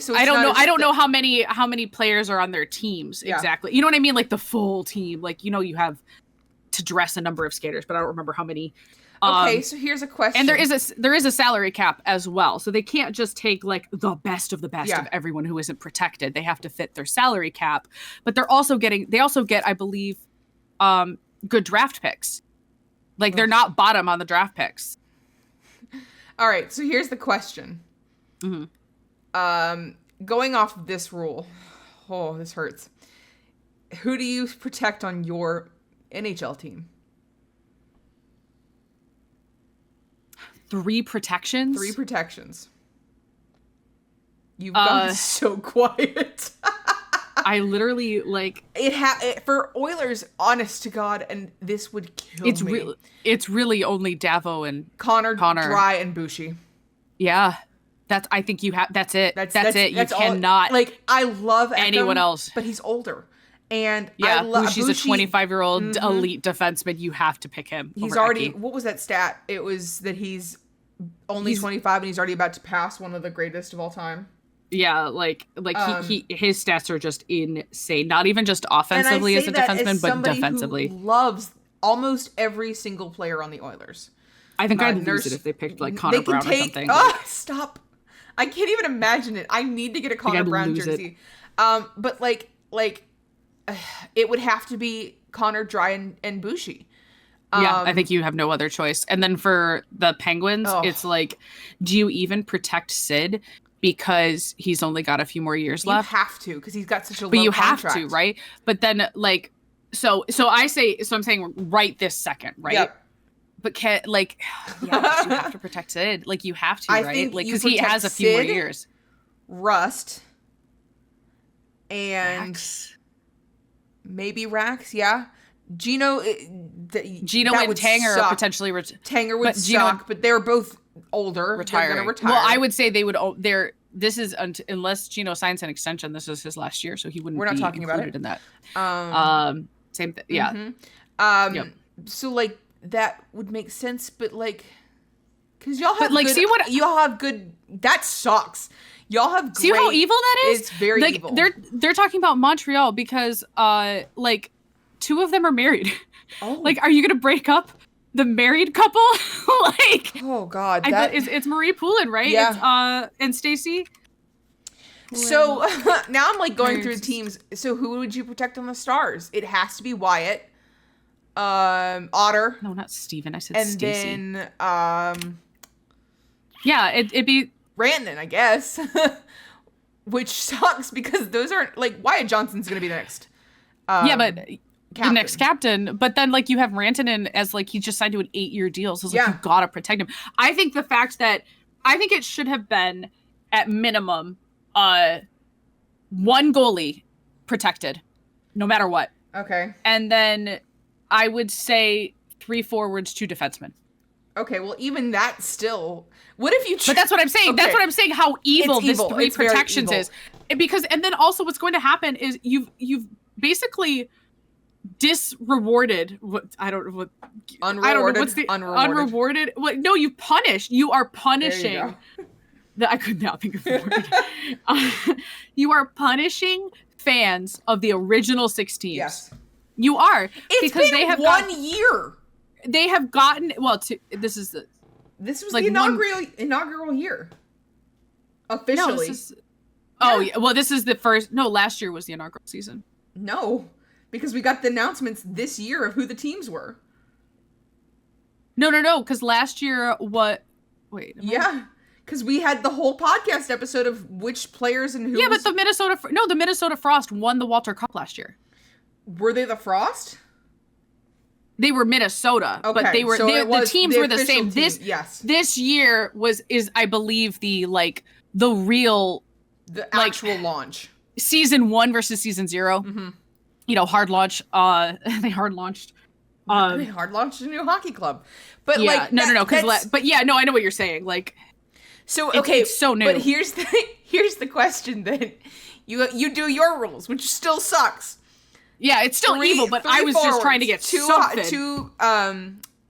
So I don't know how many players are on their teams exactly. You know what I mean? Like the full team. Like, you know, you have to dress a number of skaters, but I don't remember how many. Okay, so here's a question. And there is a salary cap as well. So they can't just take like the best of the best of everyone who isn't protected. They have to fit their salary cap. But they also get, I believe, good draft picks. Like they're not bottom on the draft picks. All right, so here's the question. Mm-hmm. Going off of this rule, this hurts. Who do you protect on your NHL team? 3 protections? 3 protections. You've gone so quiet. I literally like for Oilers, honest to God, and this would kill me. It's really only Davo and Connor, Dry, and Bushi. Yeah, I think you have. That's it. That's it. You cannot I love anyone else, but he's older, and yeah, I love Bushi's a 25-year-old elite defenseman. You have to pick him. He's already. What was that stat? It was that he's only 25 and he's already about to pass one of the greatest of all time. Yeah, like his stats are just insane. Not even just offensively as a defenseman, but defensively. Who loves almost every single player on the Oilers. I think I'd lose it if they picked like Connor Brown or something. Stop! I can't even imagine it. I need to get a Connor Brown jersey. But it would have to be Connor, Dry, and Bushi. Yeah, I think you have no other choice. And then for the Penguins, it's like, do you even protect Sid? Because he's only got a few more years left. You have to, because he's got such a low contract. But you have to, right? But then, like, so I'm saying right this second, right? Yep. But you have to protect Sid. Like, you have to, right? Like, because he has a few more years. Rust. And maybe Rax, yeah. Gino and Tanger are potentially Tanger would suck, but they're both older. Retiring. They're gonna retire. Well, I would say they would. This is unless Gino signs an extension. This is his last year, so he wouldn't. We're not be talking about it in that. Same thing. Yeah. Mm-hmm. So like that would make sense, but like, because y'all have y'all have good. That sucks. Y'all have see how evil that is. It's very evil. They're talking about Montreal because like 2 of them are married. Oh. Like, are you gonna break up the married couple? Like, oh God, it's Marie Poulin, right? Yeah. It's, and Stacy. So now I'm like going through the teams. So who would you protect on the Stars? It has to be Wyatt, Otter. No, not Steven. I said and Stacy. Then yeah, it'd be Rantanen, I guess. Which sucks because those aren't like Wyatt Johnson's gonna be next. Yeah, but the next captain. But then like you have Rantanen as like he just signed to an 8-year deal, so it's like you gotta protect him. I think the fact that it should have been at minimum 1 goalie protected, no matter what. Okay. And then I would say 3 forwards, 2 defensemen. Okay, well, even that still. What if you? But that's what I'm saying. Okay. That's what I'm saying. How evil this 3 protections is, because and then also what's going to happen is you've basically disrewarded what I don't know what unrewarded. I don't know what's the unrewarded. What? No, you punish. You are punishing. I could not think of the word. You are punishing fans of the original 6 teams. Yes, you are. It's because they have 1 year. They have gotten this was like the inaugural year. Officially. This is the first. No, last year was the inaugural season. No, because we got the announcements this year of who the teams were. No, because last year because we had the whole podcast episode of which players and who. Yeah, but the Minnesota Frost won the Walter Cup last year. Were they the Frost? They were Minnesota, Okay, but so the teams were the official same. team, yes. This year is I believe the real actual launch. Season 1 versus season 0. Mm-hmm. You know, hard launch. They hard launched. They hard launched a new hockey club, but yeah, like no, but yeah, no, I know what you're saying. Like, so okay, it's so new. But here's the question then. You do your rules, which still sucks. Yeah, it's still evil, but I was just trying to get two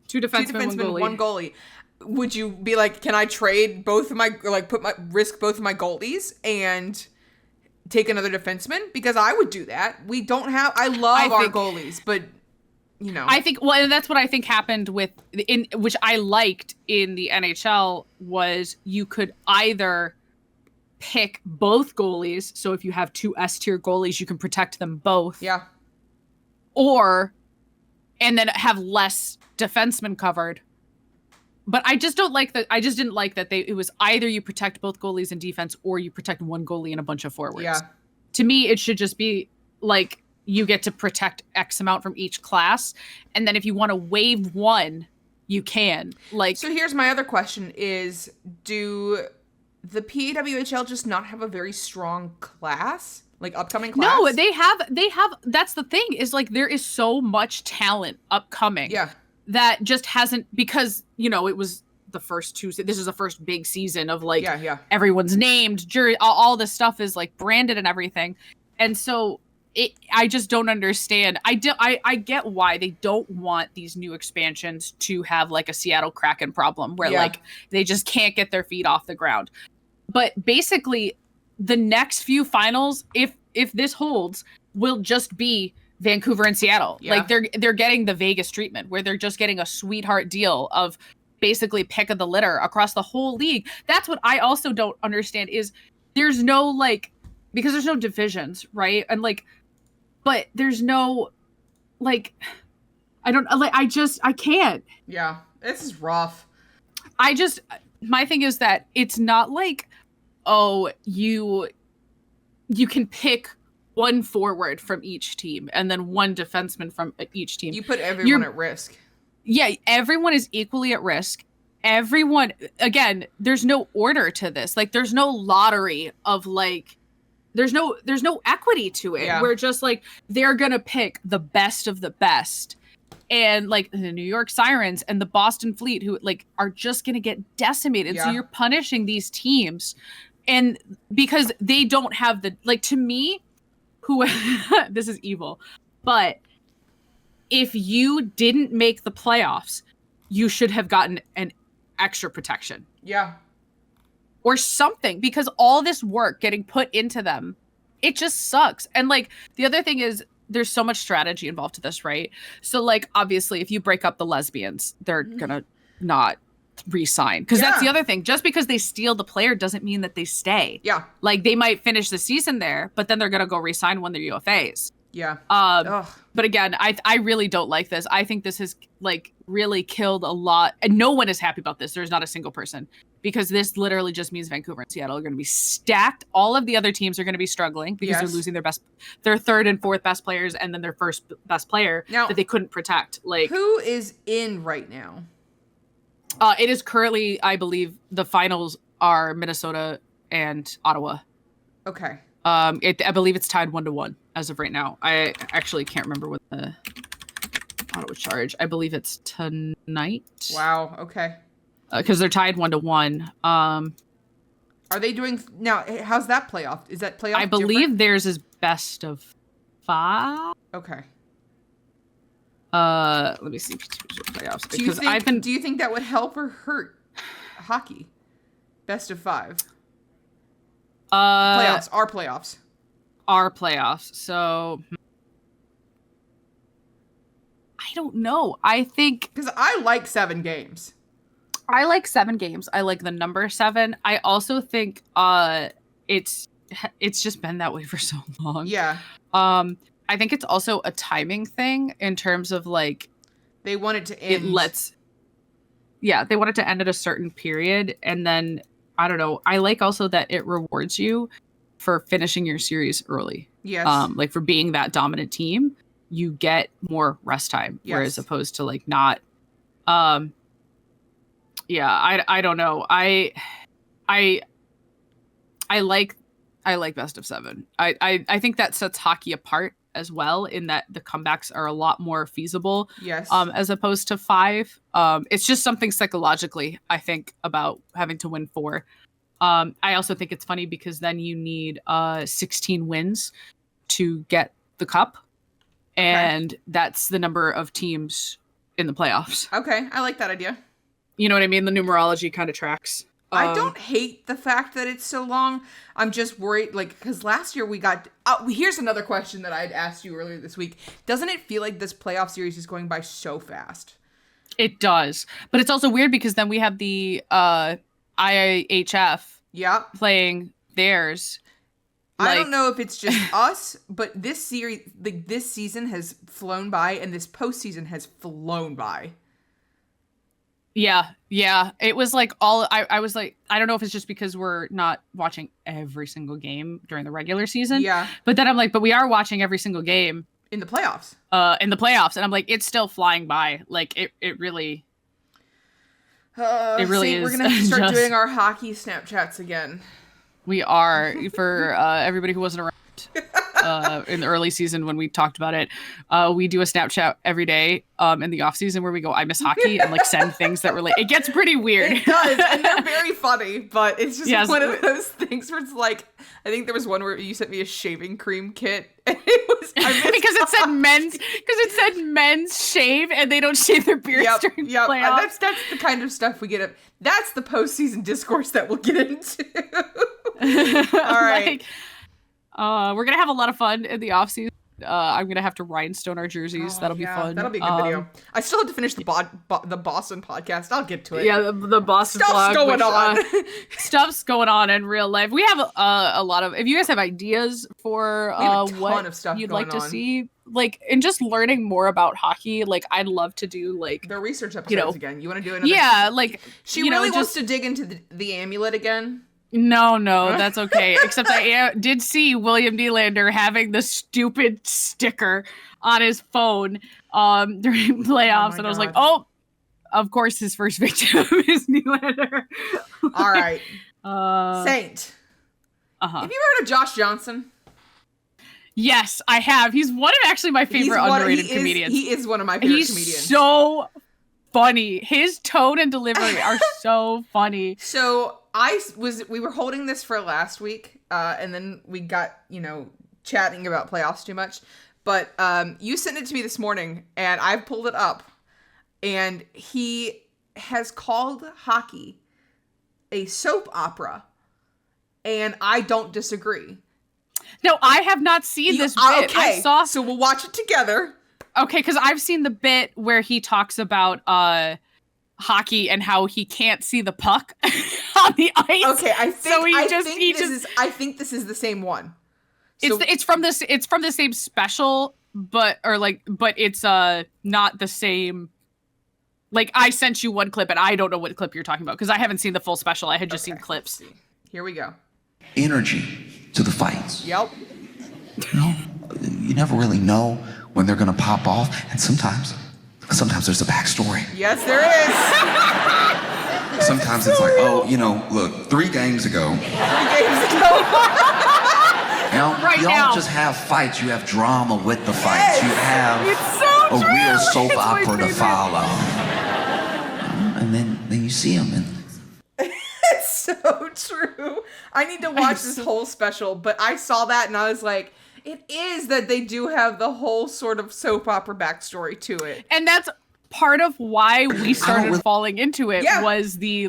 defensemen, one goalie. Would you be like, can I trade both of my risk both of my goalies and take another defenseman? Because I would do that. I love our goalies, but you know. I think and that's what I think happened which I liked in the NHL was you could either pick both goalies. So if you have 2 S-tier goalies, you can protect them both. Yeah. And then have less defensemen covered. But I just didn't like that it was either you protect both goalies in defense or you protect one goalie and a bunch of forwards. Yeah. To me, it should just be like you get to protect X amount from each class. And then if you want to waive one, you can. So here's my other question is, do the PWHL just not have a very strong class? Like upcoming class? No, they have that's the thing is like there is so much talent upcoming. Yeah. That just hasn't, because, you know, it was the first 2, this is the first big season of like everyone's named, all this stuff is like branded and everything. And so I just don't understand. I get why they don't want these new expansions to have like a Seattle Kraken problem where like they just can't get their feet off the ground. But basically the next few finals, if this holds, will just be Vancouver and Seattle. Yeah. Like they're getting the Vegas treatment where they're just getting a sweetheart deal of basically pick of the litter across the whole league. That's what I also don't understand is there's no because there's no divisions, right? And but there's no I can't. Yeah, this is rough. My thing is that it's not like, oh, you can pick one forward from each team and then one defenseman from each team. You put everyone at risk. Yeah, everyone is equally at risk. Everyone, again, there's no order to this. Like, there's no lottery of there's no equity to it. Yeah. We're just they're gonna pick the best of the best. And the New York Sirens and the Boston Fleet, who are just gonna get decimated. Yeah. So you're punishing these teams, and because they don't have the to me, who this is evil, but if you didn't make the playoffs, you should have gotten an extra protection. Yeah. Or something, because all this work getting put into them, it just sucks. And the other thing is there's so much strategy involved to this, right? So obviously if you break up the lesbians, they're gonna not re-sign, because that's the other thing. Just because they steal the player doesn't mean that they stay. Yeah. They might finish the season there, but then they're gonna go re-sign when they're UFAs. Yeah. But again, I really don't like this. I think this has really killed a lot, and no one is happy about this. There's not a single person, because this literally just means Vancouver and Seattle are going to be stacked. All of the other teams are going to be struggling because they're losing their third and fourth best players, and then their first best player that they couldn't protect. Who is in right now? It is currently, I believe, the finals are Minnesota and Ottawa. Okay. I believe it's tied 1-1 as of right now. I actually can't remember what the Ottawa charge. I believe it's tonight. Wow. Okay. Because they're tied 1-1. Are they doing now? How's that playoff? Is that playoff? I believe theirs is best of 5. Okay. Let me see playoffs. Do you think that would help or hurt hockey? Best of 5. Playoffs. Our playoffs. So I don't know. I think because I like 7 games. I like 7 games. I like the number 7. I also think it's just been that way for so long. Yeah. I think it's also a timing thing in terms of they want it to end. They want it to end at a certain period, and then I don't know. I like also that it rewards you for finishing your series early. Yes. For being that dominant team. you get more rest time, Yes. whereas opposed to like not. Yeah, I don't know. I like best of 7. I think that sets hockey apart as well, in that the comebacks are a lot more feasible. Yes. As opposed to 5. It's just something psychologically, I think, about having to win 4. I also think it's funny because then you need 16 wins to get the cup, and that's the number of teams in the playoffs. Okay, I like that idea. You know what I mean? The numerology kind of tracks. I don't hate the fact that it's so long. I'm just worried, like, because last year we got... here's another question that I'd asked you earlier this week. Doesn't it feel like this playoff series is going by so fast? It does. But it's also weird because then we have the IIHF playing theirs. I don't know if it's just us, but this series, like, this season has flown by, and this postseason has flown by. Yeah. It was like I was like, I don't know if it's just because we're not watching every single game during the regular season. Yeah. But then I'm like, but we are watching every single game in the playoffs. And I'm like, it's still flying by. Like it really is. We're gonna have to start doing our hockey Snapchats again. We are, for everybody who wasn't around in the early season when we talked about it. We do a Snapchat every day in the off season where we go, I miss hockey, and like send things that relate. It gets pretty weird. It does, and they're very funny, but it's just one of those things where it's like, I think there was one where you sent me a shaving cream kit, and it was because it said men's shave, and they don't shave their beards during playoffs. That's the kind of stuff we get. That's the postseason discourse that we'll get into. All right. We're gonna have a lot of fun in the off season. I'm gonna have to rhinestone our jerseys. That'll be fun. That'll be a good video. I still have to finish the Boston podcast. I'll get to it. Yeah, the Boston stuff's blog, going on. Stuff's going on in real life. We have a lot of. If you guys have ideas for what of stuff you'd like to see, like, and just learning more about hockey, like I'd love to do like the research episodes again. You want to do another? Yeah, like she really wants to dig into the amulet again. No, that's okay. Except I did see William Nylander having the stupid sticker on his phone during playoffs, and I was like, oh, of course his first victim is Nylander. All right. Saint. Have you heard of Josh Johnson? Yes, I have. He's one of actually my favorite underrated comedians. He is one of my favorite comedians. He's so funny. His tone and delivery are so funny. So we were holding this for last week, and then we got, chatting about playoffs too much. But you sent it to me this morning, and I pulled it up, and he has called hockey a soap opera, and I don't disagree. No, I have not seen this bit. Okay, so we'll watch it together. Okay, because I've seen the bit where he talks about hockey and how he can't see the puck on the ice. Okay, I think this is the same one. So, it's from the same special, but it's not the same. Like, I sent you one clip, and I don't know what clip you're talking about because I haven't seen the full special. I had just seen clips. Here we go. Energy to the fights. Yep. You never really know when they're gonna pop off, and sometimes there's a backstory. Yes, there is. Sometimes it's like, look, 3 games ago. You don't just have fights, you have drama with the fights. You have real soap opera to follow. And then you see them. And it's so true. I need to watch this whole special, but I saw that and I was like, it is that they do have the whole sort of soap opera backstory to it. And that's part of why we started falling into it was the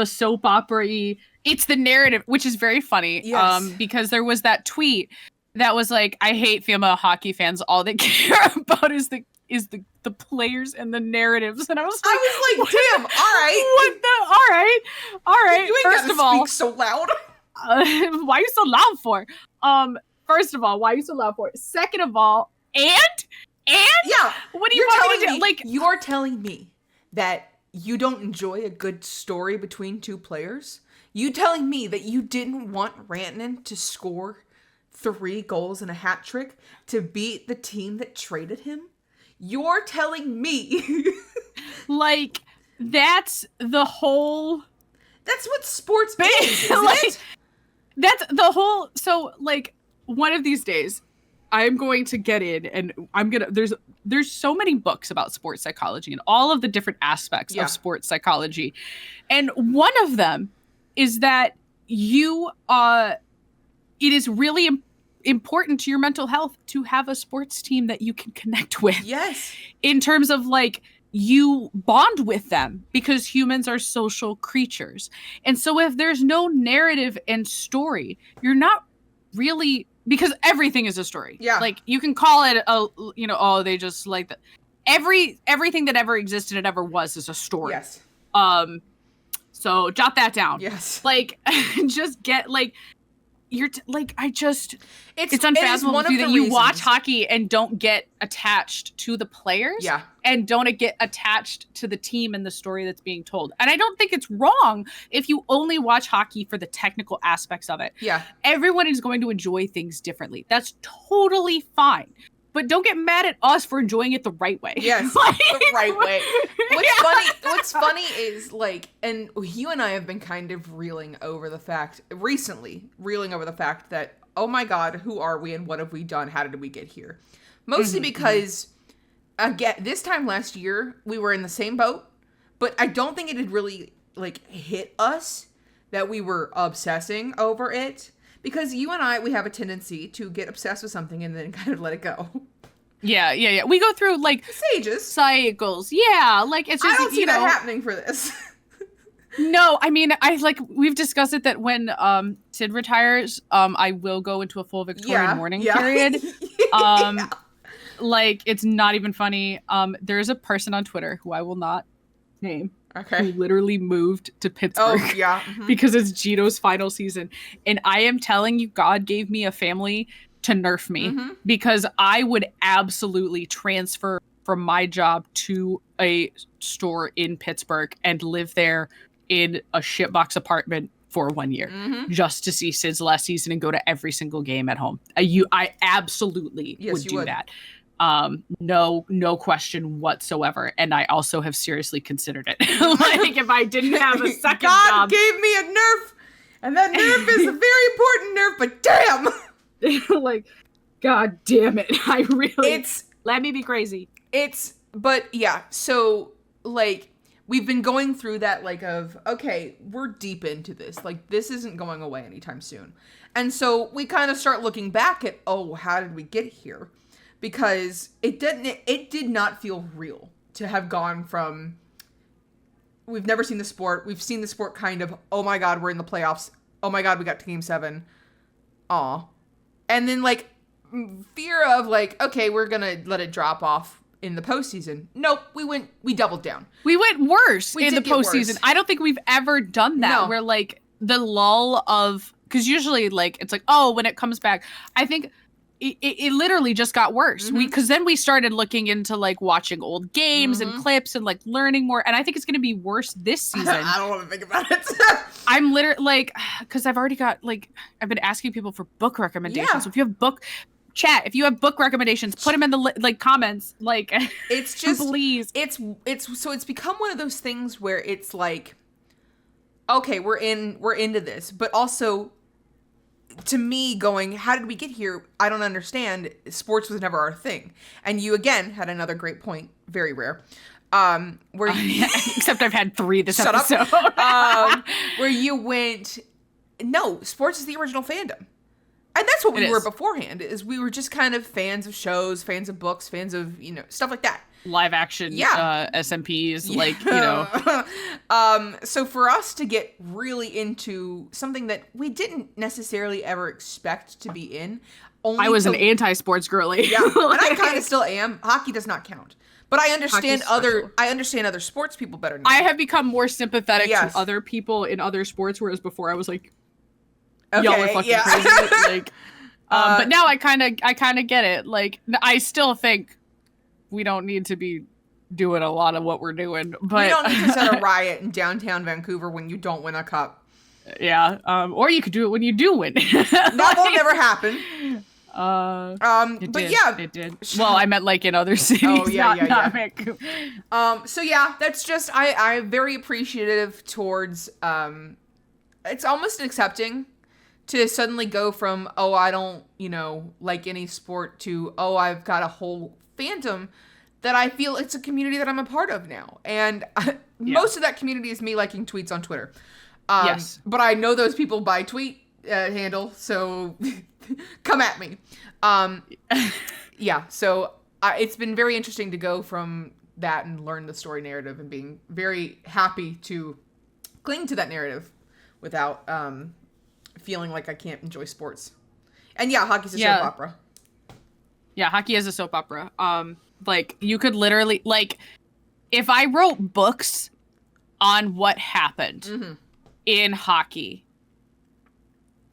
soap opera-y. It's the narrative, which is very funny. Yes. Because there was that tweet that was like, I hate female hockey fans. All they care about is the players and the narratives. And I was like, damn, all right. All right. You ain't First gotta speak so loud. Why are you so loud for? First of all, why are you so loud for? Second of all, and yeah, what are you telling me? Like, you're telling me that you don't enjoy a good story between two players? You telling me that you didn't want Rantanen to score 3 goals and a hat trick to beat the team that traded him? You're telling me. Like, that's the whole... That's what sports is, isn't it? That's the whole... So, like, one of these days, I'm going to get in and I'm going to... There's so many books about sports psychology and all of the different aspects of sports psychology. And one of them is that it is really important to your mental health to have a sports team that you can connect with. Yes. In terms of like, you bond with them because humans are social creatures. And so if there's no narrative and story, you're not really, because everything is a story. Yeah. Like you can call it they just like that. Everything that ever existed and ever was is a story. Yes. So jot that down. Yes. Like just get like, it's unfathomable one of to you the that you reasons. watch hockey and don't get attached to the players. Yeah. And don't get attached to the team and the story that's being told. And I don't think it's wrong if you only watch hockey for the technical aspects of it. Yeah. Everyone is going to enjoy things differently. That's totally fine. But don't get mad at us for enjoying it the right way. Yes, Like, the right way. What's funny is like, and you and I have been kind of reeling over the fact that, oh my God, who are we and what have we done? How did we get here? Mostly because, again, this time last year, we were in the same boat, but I don't think it had really like hit us that we were obsessing over it. Because you and I, we have a tendency to get obsessed with something and then kind of let it go. Yeah. We go through like Sages. cycles. Yeah, like it's just I don't see that happening for this. No, I mean, we've discussed it that when Sid retires, I will go into a full Victorian mourning period. Like it's not even funny. There's a person on Twitter who I will not name. Okay. Who literally moved to Pittsburgh because it's Gino's final season. And I am telling you, God gave me a family to nerf me because I would absolutely transfer from my job to a store in Pittsburgh and live there in a shitbox apartment for 1 year just to see Sid's last season and go to every single game at home. I absolutely would do that. No question whatsoever. And I also have seriously considered it. Like if I didn't have a second God job. gave me a nerf, and that nerf is a very important nerf, but damn. Like, God damn it. Let me be crazy. But yeah, so like we've been going through that like of, okay, we're deep into this. Like this isn't going away anytime soon. And so we kind of start looking back at, how did we get here? Because it did not feel real to have gone from, we've never seen the sport. We've seen the sport kind of, oh my God, we're in the playoffs. Oh my God, we got to game 7. Aw. And then like fear of like, okay, we're going to let it drop off in the postseason. Nope, we doubled down. We went worse in the postseason. I don't think we've ever done that. No. Where like the lull of, because usually like, it's like, when it comes back, I think it literally just got worse. Because then we started looking into like watching old games and clips and like learning more. And I think it's going to be worse this season. I don't want to think about it. I'm literally like, because I've already got like, I've been asking people for book recommendations. Yeah. So if you have if you have book recommendations, put them in the comments. Like, it's just, please. It's become one of those things where it's like, okay, we're into this, but also, to me, going, how did we get here? I don't understand. Sports was never our thing. And you, again, had another great point. Very rare. Where except I've had 3 this Shut episode. Up. Where you went, no, sports is the original fandom. And that's what we were beforehand, is we were just kind of fans of shows, fans of books, fans of, stuff like that. Live action SMPs, like, So for us to get really into something that we didn't necessarily ever expect to be in. I was an anti-sports girly. Yeah, and I kind of still am. Hockey does not count. But I understand other sports people better now. I have become more sympathetic to other people in other sports, whereas before I was like, y'all are fucking crazy. Like, but now I kind of get it. Like, I still think we don't need to be doing a lot of what we're doing. But we don't need to set a riot in downtown Vancouver when you don't win a cup. Yeah. Or you could do it when you do win. That will never happen. It but did, yeah, it did. Well, I meant like in other cities. Oh, yeah, not yeah. Vancouver. So yeah, that's just I'm very appreciative towards it's almost accepting to suddenly go from, oh, I don't, like any sport to, oh, I've got a whole fandom that I feel it's a community that I'm a part of now. And most of that community is me liking tweets on Twitter. Yes. But I know those people by tweet handle, so come at me. Yeah, so it's been very interesting to go from that and learn the story narrative and being very happy to cling to that narrative without feeling like I can't enjoy sports. And yeah, hockey's a soap opera. Yeah, hockey is a soap opera. Like, you could literally, like, if I wrote books on what happened in hockey,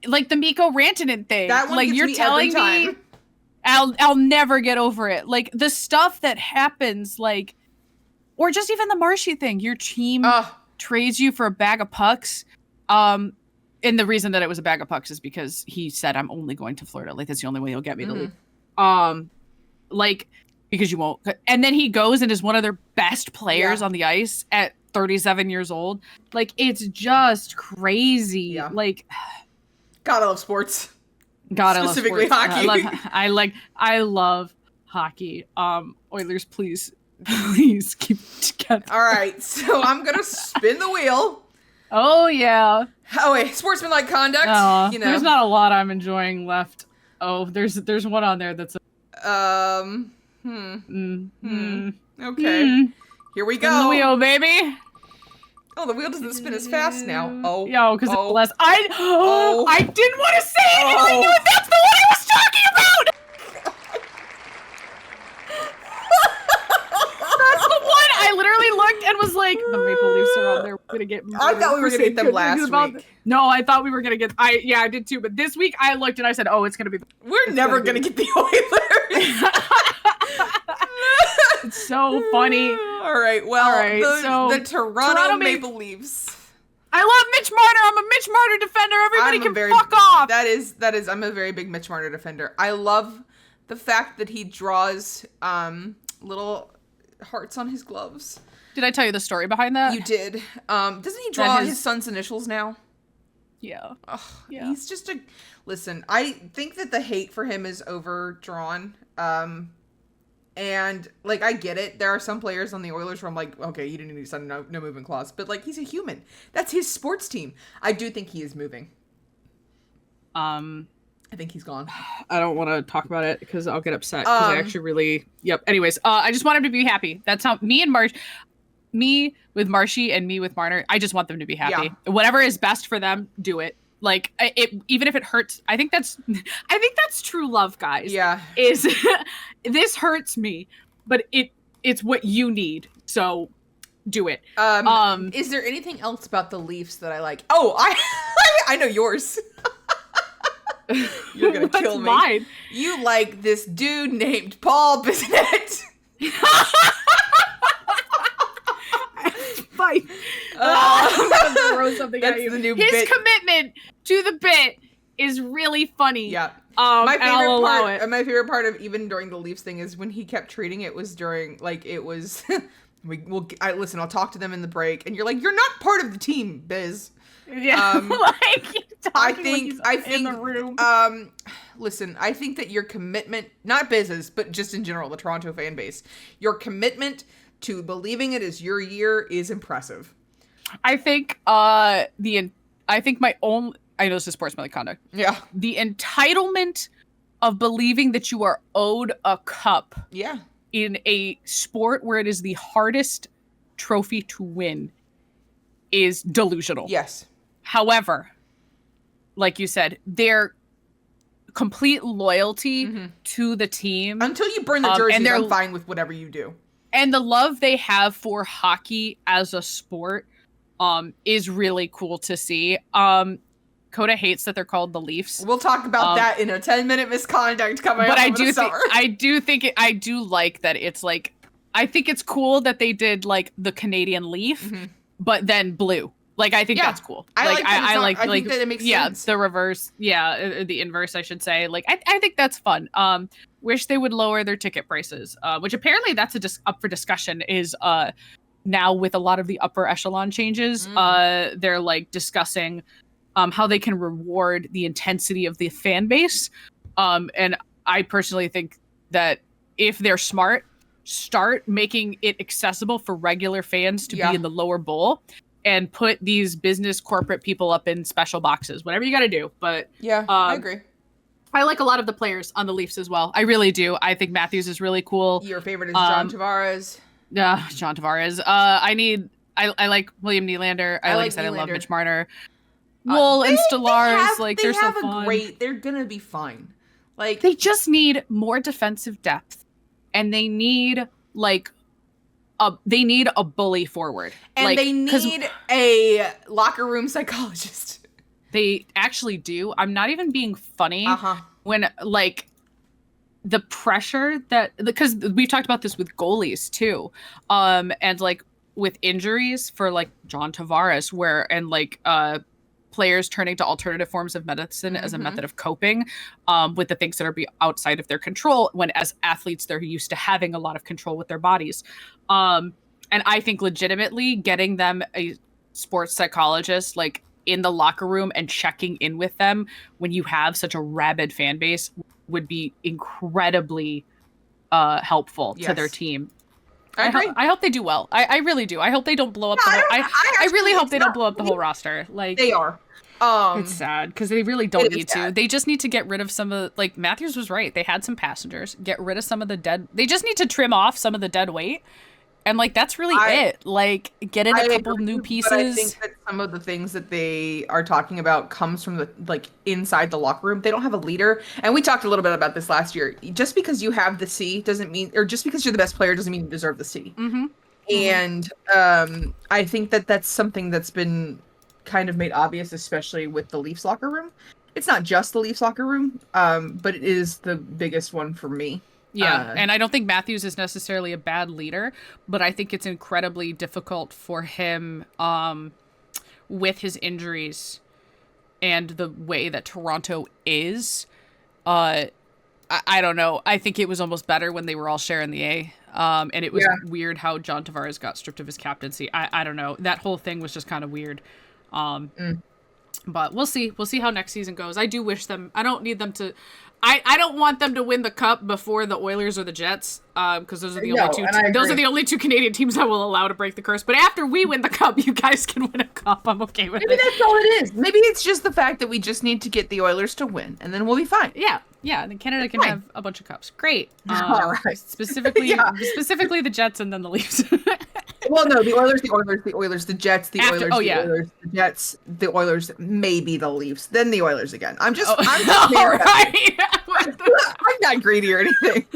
like the Mikko Rantanen thing, that one like gets you're me telling every me, time. I'll never get over it. Like the stuff that happens, like, or just even the Marshy thing, your team trades you for a bag of pucks. And the reason that it was a bag of pucks is because he said, I'm only going to Florida. Like, that's the only way you'll get me to leave. Like, because you won't. And then he goes and is one of their best players on the ice at 37 years old. Like, it's just crazy. Yeah. Like, God, I love sports. God, specifically I love sports. hockey. I love hockey. Oilers, please keep it together. All right, so I'm gonna spin the wheel. Oh yeah. Oh wait, sportsmanlike conduct. There's not a lot I'm enjoying left. Oh, there's one on there that's. Okay. Here we go. Spin the wheel, baby. Oh, the wheel doesn't spin as fast now. Oh. Yeah, because it's less. I didn't want to say it, and I knew that's the one I was talking about. That's the one. I literally looked and was like, the Maple Leafs are on there. We're gonna get. I thought we were gonna get them last week. No, I thought we were gonna get. I did too. But this week I looked and I said, oh, it's gonna be. We're never gonna get the Oilers. It's so funny. All right. Well, the Toronto Maple Leafs. I love Mitch Marner. I'm a Mitch Marner defender. Everybody can fuck off. That is. I'm a very big Mitch Marner defender. I love the fact that he draws little hearts on his gloves. Did I tell you the story behind that? You did. Doesn't he draw his son's initials now? Yeah. Oh, yeah. He's just a. Listen, I think that the hate for him is overdrawn. And, like, I get it. There are some players on the Oilers where I'm like, okay, you didn't need to sign no movement clause. But, like, he's a human. That's his sports team. I do think he is moving. I think he's gone. I don't want to talk about it because I'll get upset. Because I actually really... Yep. Anyways, I just want him to be happy. That's how... Me with Marshy and me with Marner, I just want them to be happy. Yeah. Whatever is best for them, do it. Like, even if it hurts, I think that's true love, guys. Yeah. Is this hurts me, but it's what you need. So do it. Is there anything else about the Leafs that I like? Oh, I know yours. You're gonna kill me. Mine? You like this dude named Paul Bissonnette. Fight. I'm gonna throw something at you. His bit. Commitment to the bit is really funny. Yeah. My favorite part of even during the Leafs thing is when he kept treating it was during listen, I'll talk to them in the break, and you're like, you're not part of the team, Biz. Yeah. I think in the room. Listen, I think that your commitment, not Biz's, but just in general, the Toronto fan base, your commitment to believing it is your year is impressive. I think I know this is sportsmanlike conduct. Yeah. The entitlement of believing that you are owed a cup. Yeah. In a sport where it is the hardest trophy to win is delusional. Yes. However, like you said, their complete loyalty to the team. Until you burn the jerseys, I'm fine with whatever you do. And the love they have for hockey as a sport is really cool to see. Kota hates that they're called the Leafs. We'll talk about that in a 10-minute misconduct coming up over the summer. I do like that it's like, I think it's cool that they did like the Canadian Leaf, but then blue. Like, I think that's cool. I think that it makes sense. The reverse. Yeah, the inverse, I should say. Like, I think that's fun. Wish they would lower their ticket prices, which apparently that's up for discussion is now with a lot of the upper echelon changes. They're like discussing how they can reward the intensity of the fan base. And I personally think that if they're smart, start making it accessible for regular fans to be in the lower bowl and put these business corporate people up in special boxes, whatever you got to do. But I agree. I like a lot of the players on the Leafs as well. I really do. I think Matthews is really cool. Your favorite is John Tavares. John Tavares. I like William Nylander. I love Mitch Marner. Wool and Stolarz, they're so fun. They're gonna be fine. Like, they just need more defensive depth, and they need a bully forward, and they need a locker room psychologist. They actually do. I'm not even being funny. When the pressure because we've talked about this with goalies too, and with injuries for John Tavares, players turning to alternative forms of medicine as a method of coping with the things that are outside of their control, when as athletes they're used to having a lot of control with their bodies. And I think legitimately getting them a sports psychologist in the locker room and checking in with them when you have such a rabid fan base would be incredibly helpful to their team. I hope they do well. I really do. I hope they don't blow up. I really hope they don't blow up the whole roster. They are. It's sad because they really don't need to. They just need to get rid of some of Matthews was right. They had some passengers. Get rid of some of the dead. They just need to trim off some of the dead weight. And that's really it. Get in a couple new pieces. But I think that some of the things that they are talking about comes from the inside the locker room. They don't have a leader, and we talked a little bit about this last year. Just because you have the C doesn't mean, or just because you're the best player doesn't mean you deserve the C. And I think that that's something that's been kind of made obvious, especially with the Leafs locker room. It's not just the Leafs locker room, but it is the biggest one for me. Yeah, and I don't think Matthews is necessarily a bad leader, but I think it's incredibly difficult for him with his injuries and the way that Toronto is. I don't know. I think it was almost better when they were all sharing the A. And it was weird how John Tavares got stripped of his captaincy. I don't know. That whole thing was just kind of weird. But we'll see. We'll see how next season goes. I do wish them. I don't need them to. I don't want them to win the cup before the Oilers or the Jets, because those are the only two. Those are the only two Canadian teams I will allow to break the curse. But after we win the cup, you guys can win a cup. I'm okay with it. Maybe that's all it is. Maybe it's just the fact that we just need to get the Oilers to win, and then we'll be fine. Yeah. And then Canada can have a bunch of cups. Great. All right. Specifically the Jets and then the Leafs. Well, no, the Oilers, the Jets, the Jets, the Oilers, maybe the Leafs, then the Oilers again. I'm just right. I'm not greedy or anything.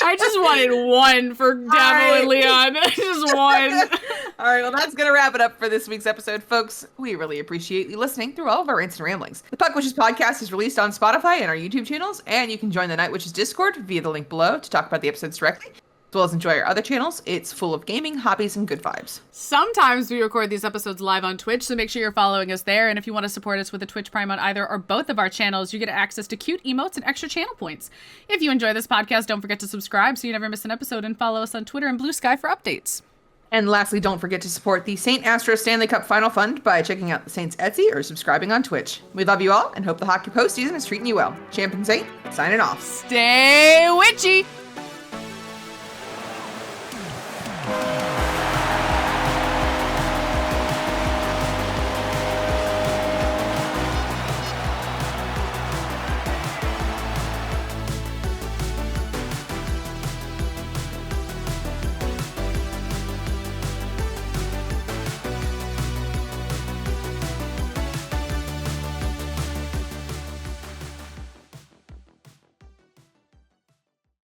I just wanted one for Dabo and Leon. Just one. All right, well, that's going to wrap it up for this week's episode, folks. We really appreciate you listening through all of our instant ramblings. The Puck Witches podcast is released on Spotify and our YouTube channels, and you can join the Night Witches Discord via the link below to talk about the episodes directly, as well as enjoy our other channels. It's full of gaming, hobbies, and good vibes. Sometimes we record these episodes live on Twitch, so make sure you're following us there. And if you want to support us with a Twitch Prime on either or both of our channels, you get access to cute emotes and extra channel points. If you enjoy this podcast, don't forget to subscribe so you never miss an episode, and follow us on Twitter and Blue Sky for updates. And lastly, don't forget to support the St. Astro Stanley Cup Final Fund by checking out the Saints Etsy or subscribing on Twitch. We love you all and hope the hockey postseason is treating you well. Champion Saint, signing off. Stay witchy!